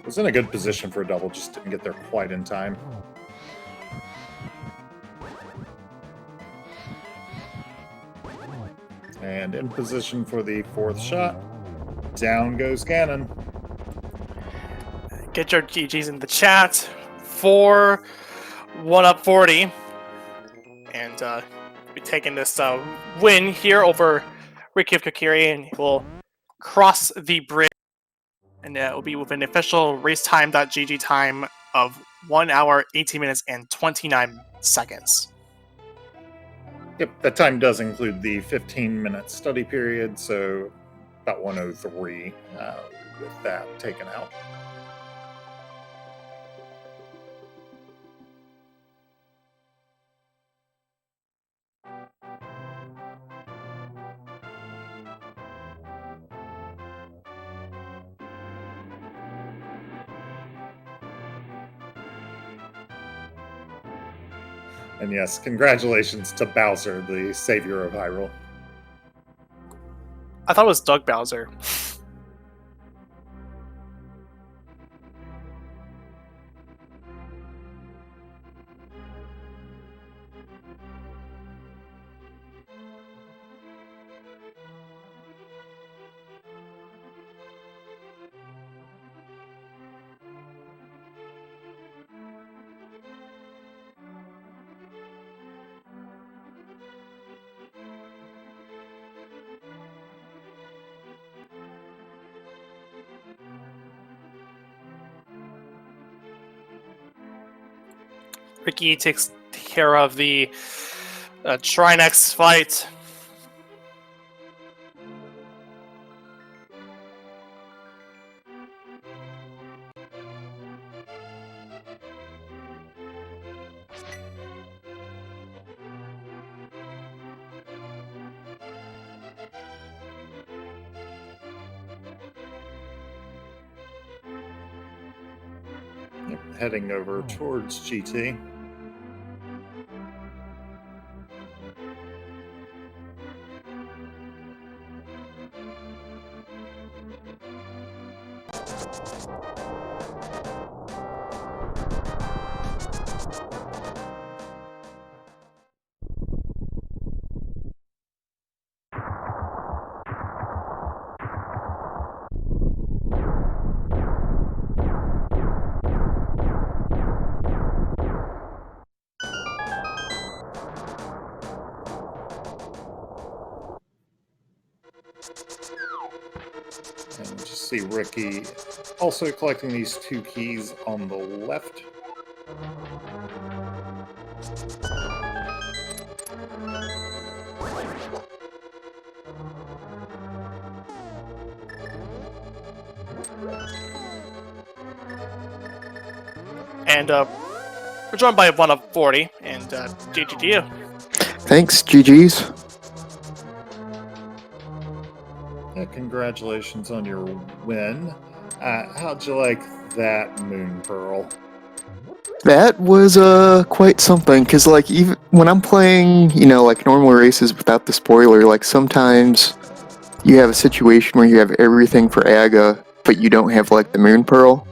Was in a good position for a double, just didn't get there quite in time. And in position for the 4th shot. Down goes Ganon. Get your GGs in the chat for oneup40. And be taking this win here over RickyofKokiri, and we'll cross the bridge. And it will be with an official racetime.gg time of 1 hour, 18 minutes, and 29 seconds. Yep, that time does include the 15-minute study period, so about 103 with that taken out. And yes, congratulations to Bowser, the savior of Hyrule. I thought it was Doug Bowser. Ricky takes care of the Trinex fight. Yep, heading over towards GT. And just see Ricky also collecting these 2 keys on the left. And we're joined by oneup40 and GG to you. Thanks, GG's. Yeah, congratulations on your win. How'd you like that Moon Pearl? That was quite something, because like even when I'm playing, like normal races without the spoiler, like sometimes you have a situation where you have everything for AGA, but you don't have like the Moon Pearl,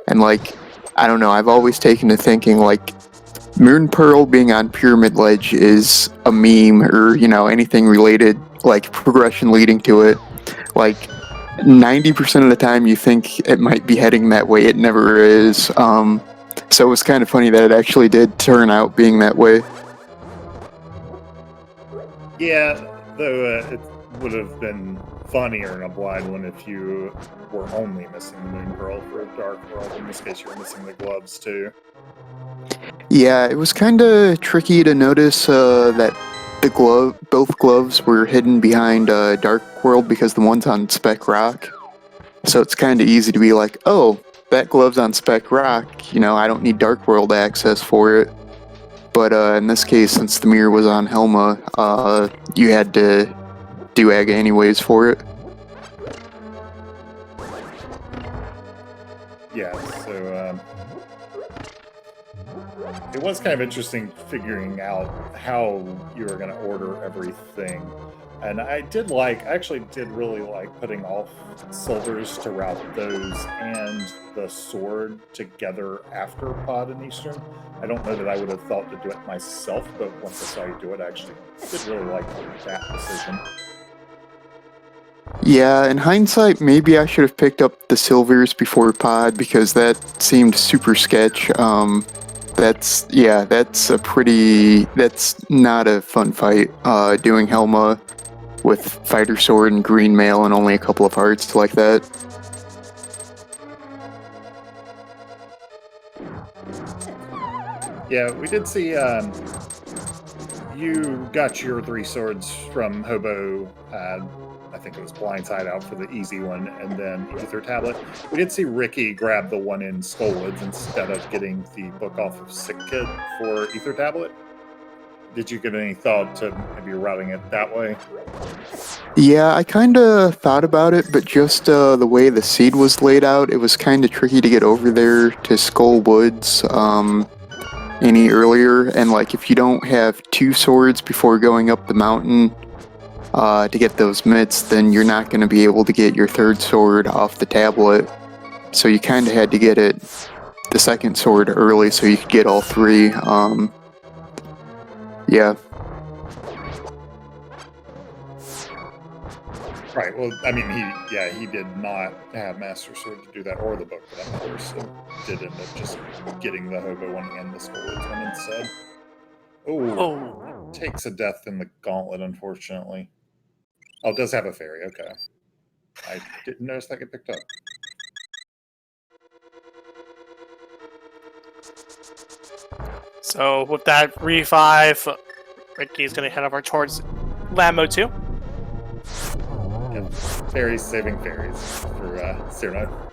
and like I don't know, I've always taken to thinking like Moon Pearl being on Pyramid Ledge is a meme, or anything related, like progression leading to it. Like 90% of the time you think it might be heading that way, it never is. So it was kind of funny that it actually did turn out being that way. Yeah, though it would have been funnier in a blind one if you were only missing the Moon Pearl for a Dark World. In this case, you were missing the gloves too. Yeah, it was kind of tricky to notice that both gloves were hidden behind Dark World because the one's on Spec Rock. So it's kind of easy to be like, oh, that glove's on Spec Rock, I don't need Dark World access for it. But in this case, since the mirror was on Helma, you had to do AGA anyways for it. Yeah, so it was kind of interesting figuring out how you were going to order everything. And I actually did really like putting all silvers to route those and the sword together after Pod and Eastern. I don't know that I would have thought to do it myself, but once I saw you do it, I actually did really like that decision. Yeah, in hindsight, maybe I should have picked up the silvers before Pod, because that seemed super sketch. That's not a fun fight, doing Helma with Fighter Sword and Green Mail and only a couple of hearts like that. Yeah, we did see you got your 3 swords from Hobo. I think it was Blindside out for the easy one, and then Ether Tablet. We did see Ricky grab the one in Skullwoods instead of getting the book off of Sick Kid for Ether Tablet. Did you give any thought to maybe routing it that way? Yeah, I kind of thought about it, but just the way the seed was laid out, it was kind of tricky to get over there to Skull Woods any earlier. And like, if you don't have 2 swords before going up the mountain to get those mitts, then you're not going to be able to get your 3rd sword off the tablet. So you kind of had to get the 2nd sword early so you could get all 3. Yeah. Right. Well, I mean, he did not have Master Sword to do that, or the book for that matter. So did end up just getting the Hobo one and the Skullwoods one instead. Oh, takes a death in the gauntlet, unfortunately. Oh, it does have a fairy. Okay, I didn't notice that get picked up. So with that revive, Ricky's gonna head over towards land mode 2. Yep. Fairies saving fairies for Cyrano.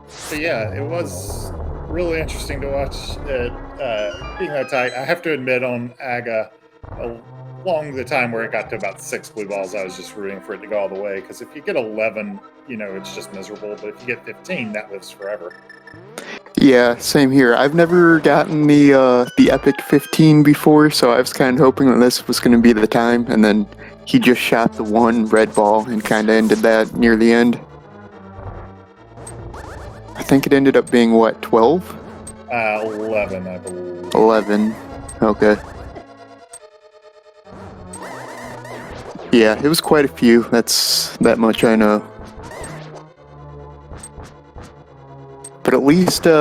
So yeah, it was really interesting to watch it being that tight. I have to admit, on Aga, along the time where it got to about 6 blue balls, I was just rooting for it to go all the way. Because if you get 11, it's just miserable. But if you get 15, that lives forever. Yeah, same here. I've never gotten the epic 15 before, so I was kind of hoping that this was going to be the time. And then he just shot the one red ball and kind of ended that near the end. I think it ended up being, what, 12? 11, I believe. 11. Okay. Yeah, it was quite a few. That much I know. But at least it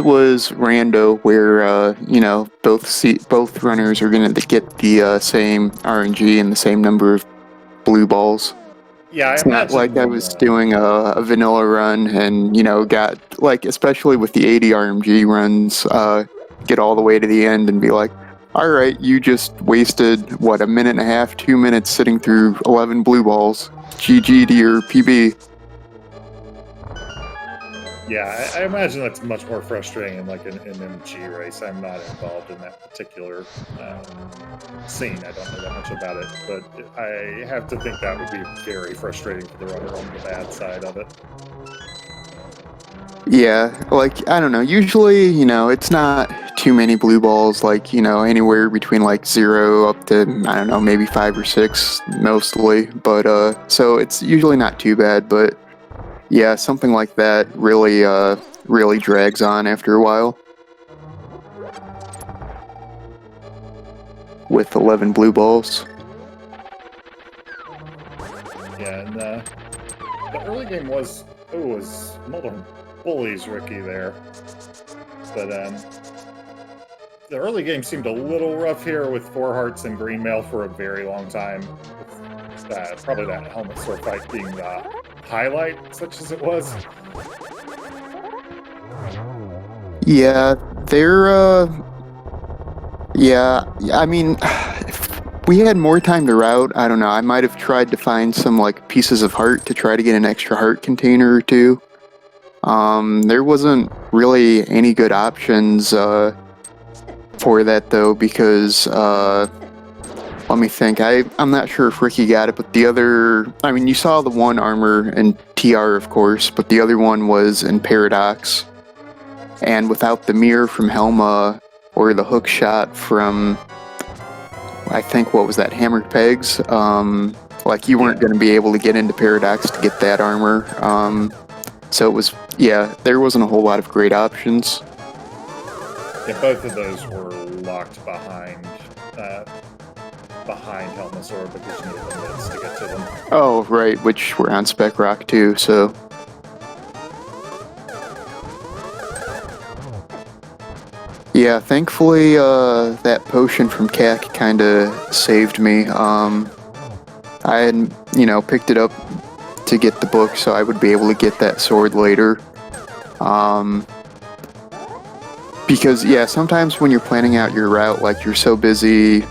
was rando where, both runners are going to get the same RNG and the same number of blue balls. Yeah, it's not like I was doing a vanilla run and, got, especially with the 80 RMG runs, get all the way to the end and be like, all right, you just wasted, a minute and a half, 2 minutes sitting through 11 blue balls. GG to your PB. Yeah, I imagine that's much more frustrating in an MG race. I'm not involved in that particular scene. I don't know that much about it, but I have to think that would be very frustrating for the runner on the bad side of it. Yeah, I don't know. Usually, it's not too many blue balls, anywhere between 0 up to, I don't know, maybe 5 or 6 mostly. But, so it's usually not too bad, but yeah, something like that really drags on after a while. With 11 blue balls. Yeah, and the early game was multiple bullies, Ricky, there. But the early game seemed a little rough here with 4 hearts and green mail for a very long time. Probably that helmet sword fight being the highlight, such as it was. Yeah, I mean, if we had more time to route, I don't know, I might have tried to find some, pieces of heart to try to get an extra heart container or two. There wasn't really any good options, for that, though, because, let me think. I'm not sure if Ricky got it, but the other... I mean, you saw the one armor in TR, of course, but the other one was in Paradox. And without the mirror from Helma, or the hook shot from... I think, what was that? Hammered Pegs? You weren't going to be able to get into Paradox to get that armor. So it was... Yeah, there wasn't a whole lot of great options. Yeah, both of those were locked behind Helma Sword because you needed the mids to get to them. Oh, right, which were on Spec Rock too, so... Yeah, thankfully, that potion from CAC kinda saved me. I had, picked it up to get the book so I would be able to get that sword later. Because, yeah, sometimes when you're planning out your route, you're so busy...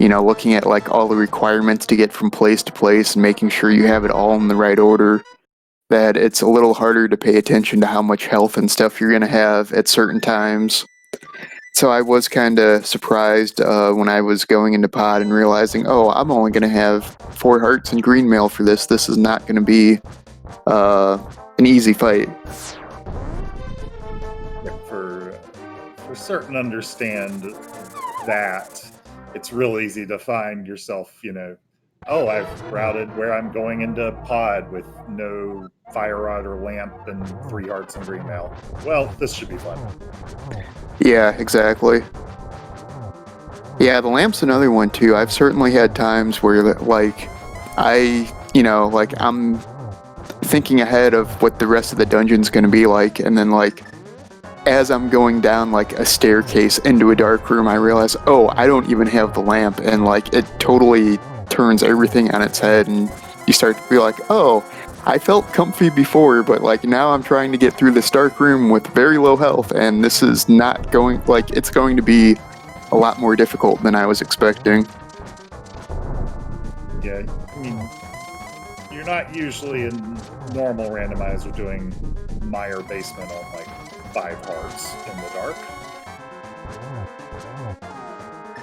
looking at all the requirements to get from place to place and making sure you have it all in the right order, that it's a little harder to pay attention to how much health and stuff you're going to have at certain times. So I was kind of surprised when I was going into pod and realizing, oh, I'm only going to have 4 hearts and green mail for this. This is not going to be an easy fight. For certain understand that it's real easy to find yourself, oh, I've routed where I'm going into pod with no fire rod or lamp and 3 hearts and green mail. Well, this should be fun. Yeah, exactly. Yeah, the lamp's another one too. I've certainly had times where I'm thinking ahead of what the rest of the dungeon's going to be like, and then as I'm going down like a staircase into a dark room, I realize, oh, I don't even have the lamp, and like it totally turns everything on its head, and you start to be like, oh, I felt comfy before, but like now I'm trying to get through this dark room with very low health, and this is not going, like, it's going to be a lot more difficult than I was expecting. Yeah, I mean, you're not usually in normal randomizer doing Meyer basement on like 5 hearts in the dark.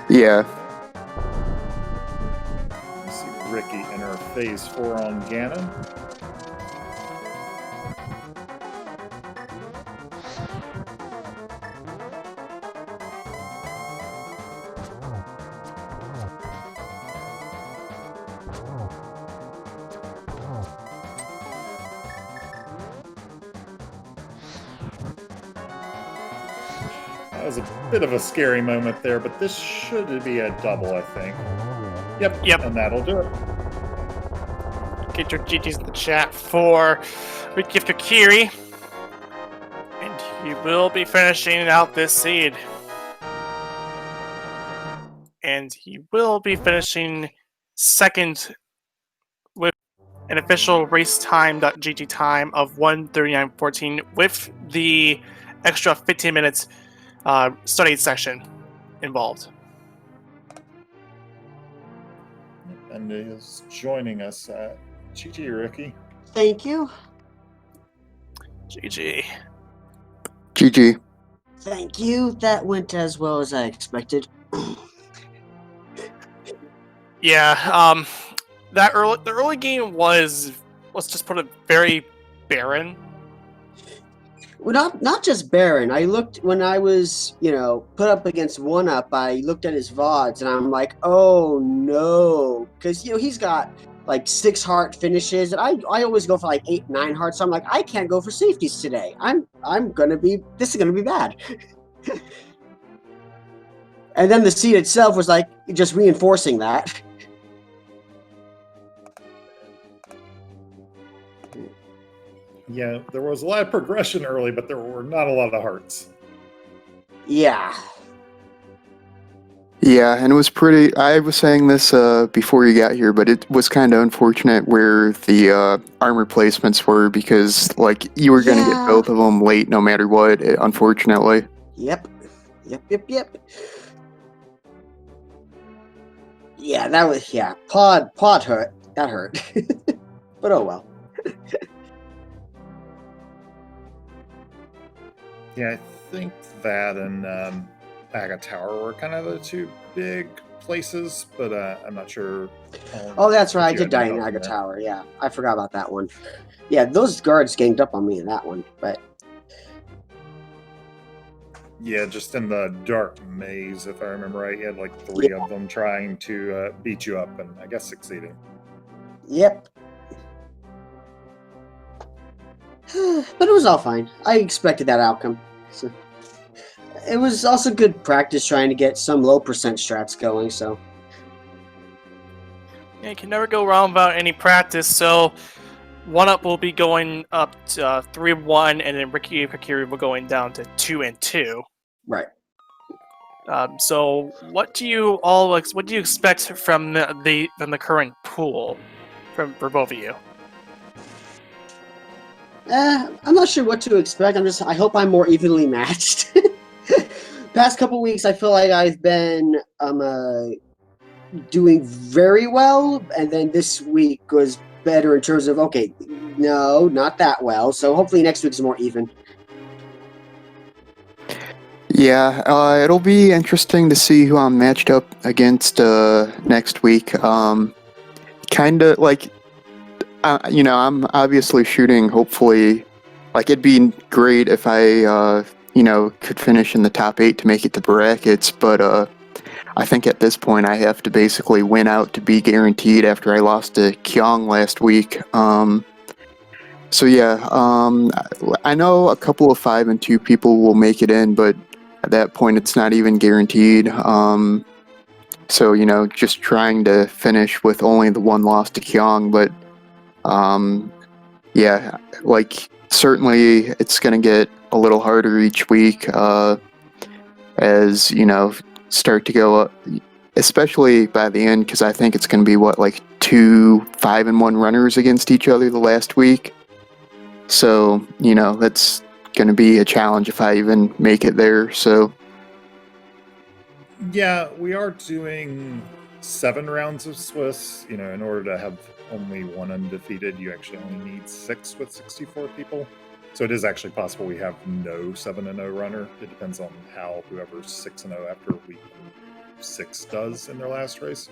Yeah. You see Ricky enter phase 4 on Ganon. That was a bit of a scary moment there, but this should be a double, I think. Yep. And that'll do it. Get your GGs in the chat for RickyofKokiri. And he will be finishing out this seed. And he will be finishing second with an official racetime.gt time of 1:39.14 with the extra 15 minutes study session involved. And is joining us. GG, Ricky. Thank you. GG. GG. Thank you. That went as well as I expected. Yeah, the early game was, let's just put it, very barren. Well, not just Baron. I looked when I was, put up against OneUp. I looked at his VODs and I'm like, oh no, because he's got like 6 heart finishes, and I always go for like 8, 9 hearts. So I'm like, I can't go for safeties today. This is gonna be bad. And then the seed itself was like just reinforcing that. Yeah, there was a lot of progression early, but there were not a lot of hearts. Yeah. Yeah, and it was pretty. I was saying this before you got here, but it was kind of unfortunate where the armor placements were, because like you were gonna get both of them late no matter what. Unfortunately. Yep. Yeah, that was Pod hurt. That hurt. But oh well. Yeah, I think that and Aga Tower were kind of the 2 big places, but I'm not sure. Oh, that's right. I did die in Aga Tower. Yeah, I forgot about that one. Yeah, those guards ganged up on me in that one, but yeah, just in the dark maze, if I remember right, you had like 3 of them trying to beat you up, and I guess succeeding. Yep. But it was all fine. I expected that outcome. So it was also good practice trying to get some low percent strats going. So yeah, you can never go wrong without any practice. So OneUp will be going up to 3-1, and then RickyofKokiri will going down to 2-2. Right. So what do you expect from the current pool for both of you? I'm not sure what to expect. I hope I'm more evenly matched. Past couple weeks, I feel like I've been doing very well, and then this week was better in terms of, okay, no, not that well. So hopefully next week is more even. Yeah, it'll be interesting to see who I'm matched up against next week. Kind of like, I'm obviously shooting, hopefully, like, it'd be great if I, could finish in the top 8 to make it to brackets, but I think at this point I have to basically win out to be guaranteed after I lost to Kyong last week. So yeah, I know a couple of 5 and 2 people will make it in, but at that point it's not even guaranteed. So, just trying to finish with only the 1 loss to Kyong, but yeah, like, certainly it's going to get a little harder each week as, start to go up, especially by the end, because I think it's going to be, like 2 5-1 runners against each other the last week. So, that's going to be a challenge if I even make it there, so... Yeah, we are doing 7 rounds of Swiss. In order to have only 1 undefeated, you actually only need 6 with 64 people. So it is actually possible we have no 7-0 runner. It depends on how whoever's 6-0 after week 6 does in their last race.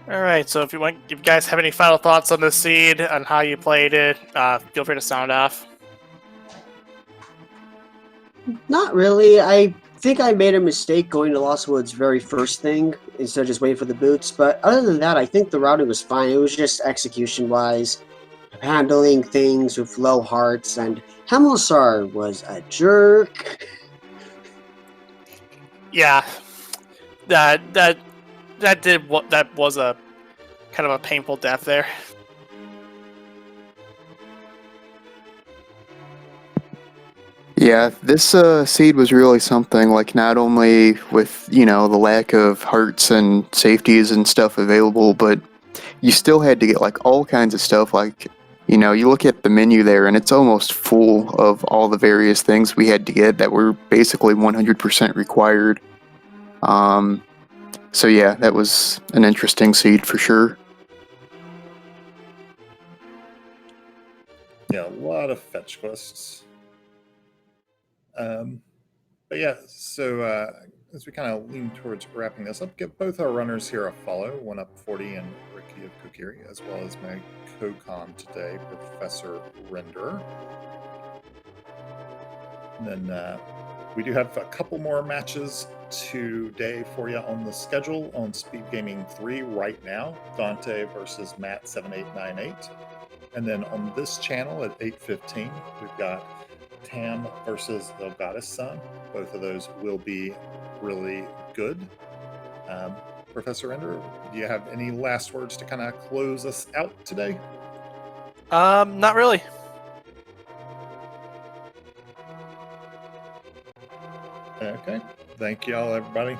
All right, so if you guys have any final thoughts on the seed, on how you played it, feel free to sound off. Not really. I think I made a mistake going to Lost Woods very first thing instead of just waiting for the boots. But other than that, I think the routing was fine. It was just execution-wise, handling things with low hearts, and Hamilsar was a jerk. Yeah, that was a kind of a painful death there. Yeah, this seed was really something, like not only with, the lack of hearts and safeties and stuff available, but you still had to get like all kinds of stuff, like, you look at the menu there and it's almost full of all the various things we had to get that were basically 100% required. So yeah, that was an interesting seed for sure. Yeah, a lot of fetch quests. But yeah, so as we kind of lean towards wrapping this up, give both our runners here a follow, oneup40 and RickyofKokiri, as well as my co-com today, Professor Renderer. And then we do have a couple more matches today for you on the schedule on SpeedGaming 3 right now. Dante versus Matt7898. And then on this channel at 8:15, we've got Tam versus the Goddess Sun. Both of those will be really good. Professor Ender, do you have any last words to kind of close us out today? Not really. Okay. Thank you all, everybody.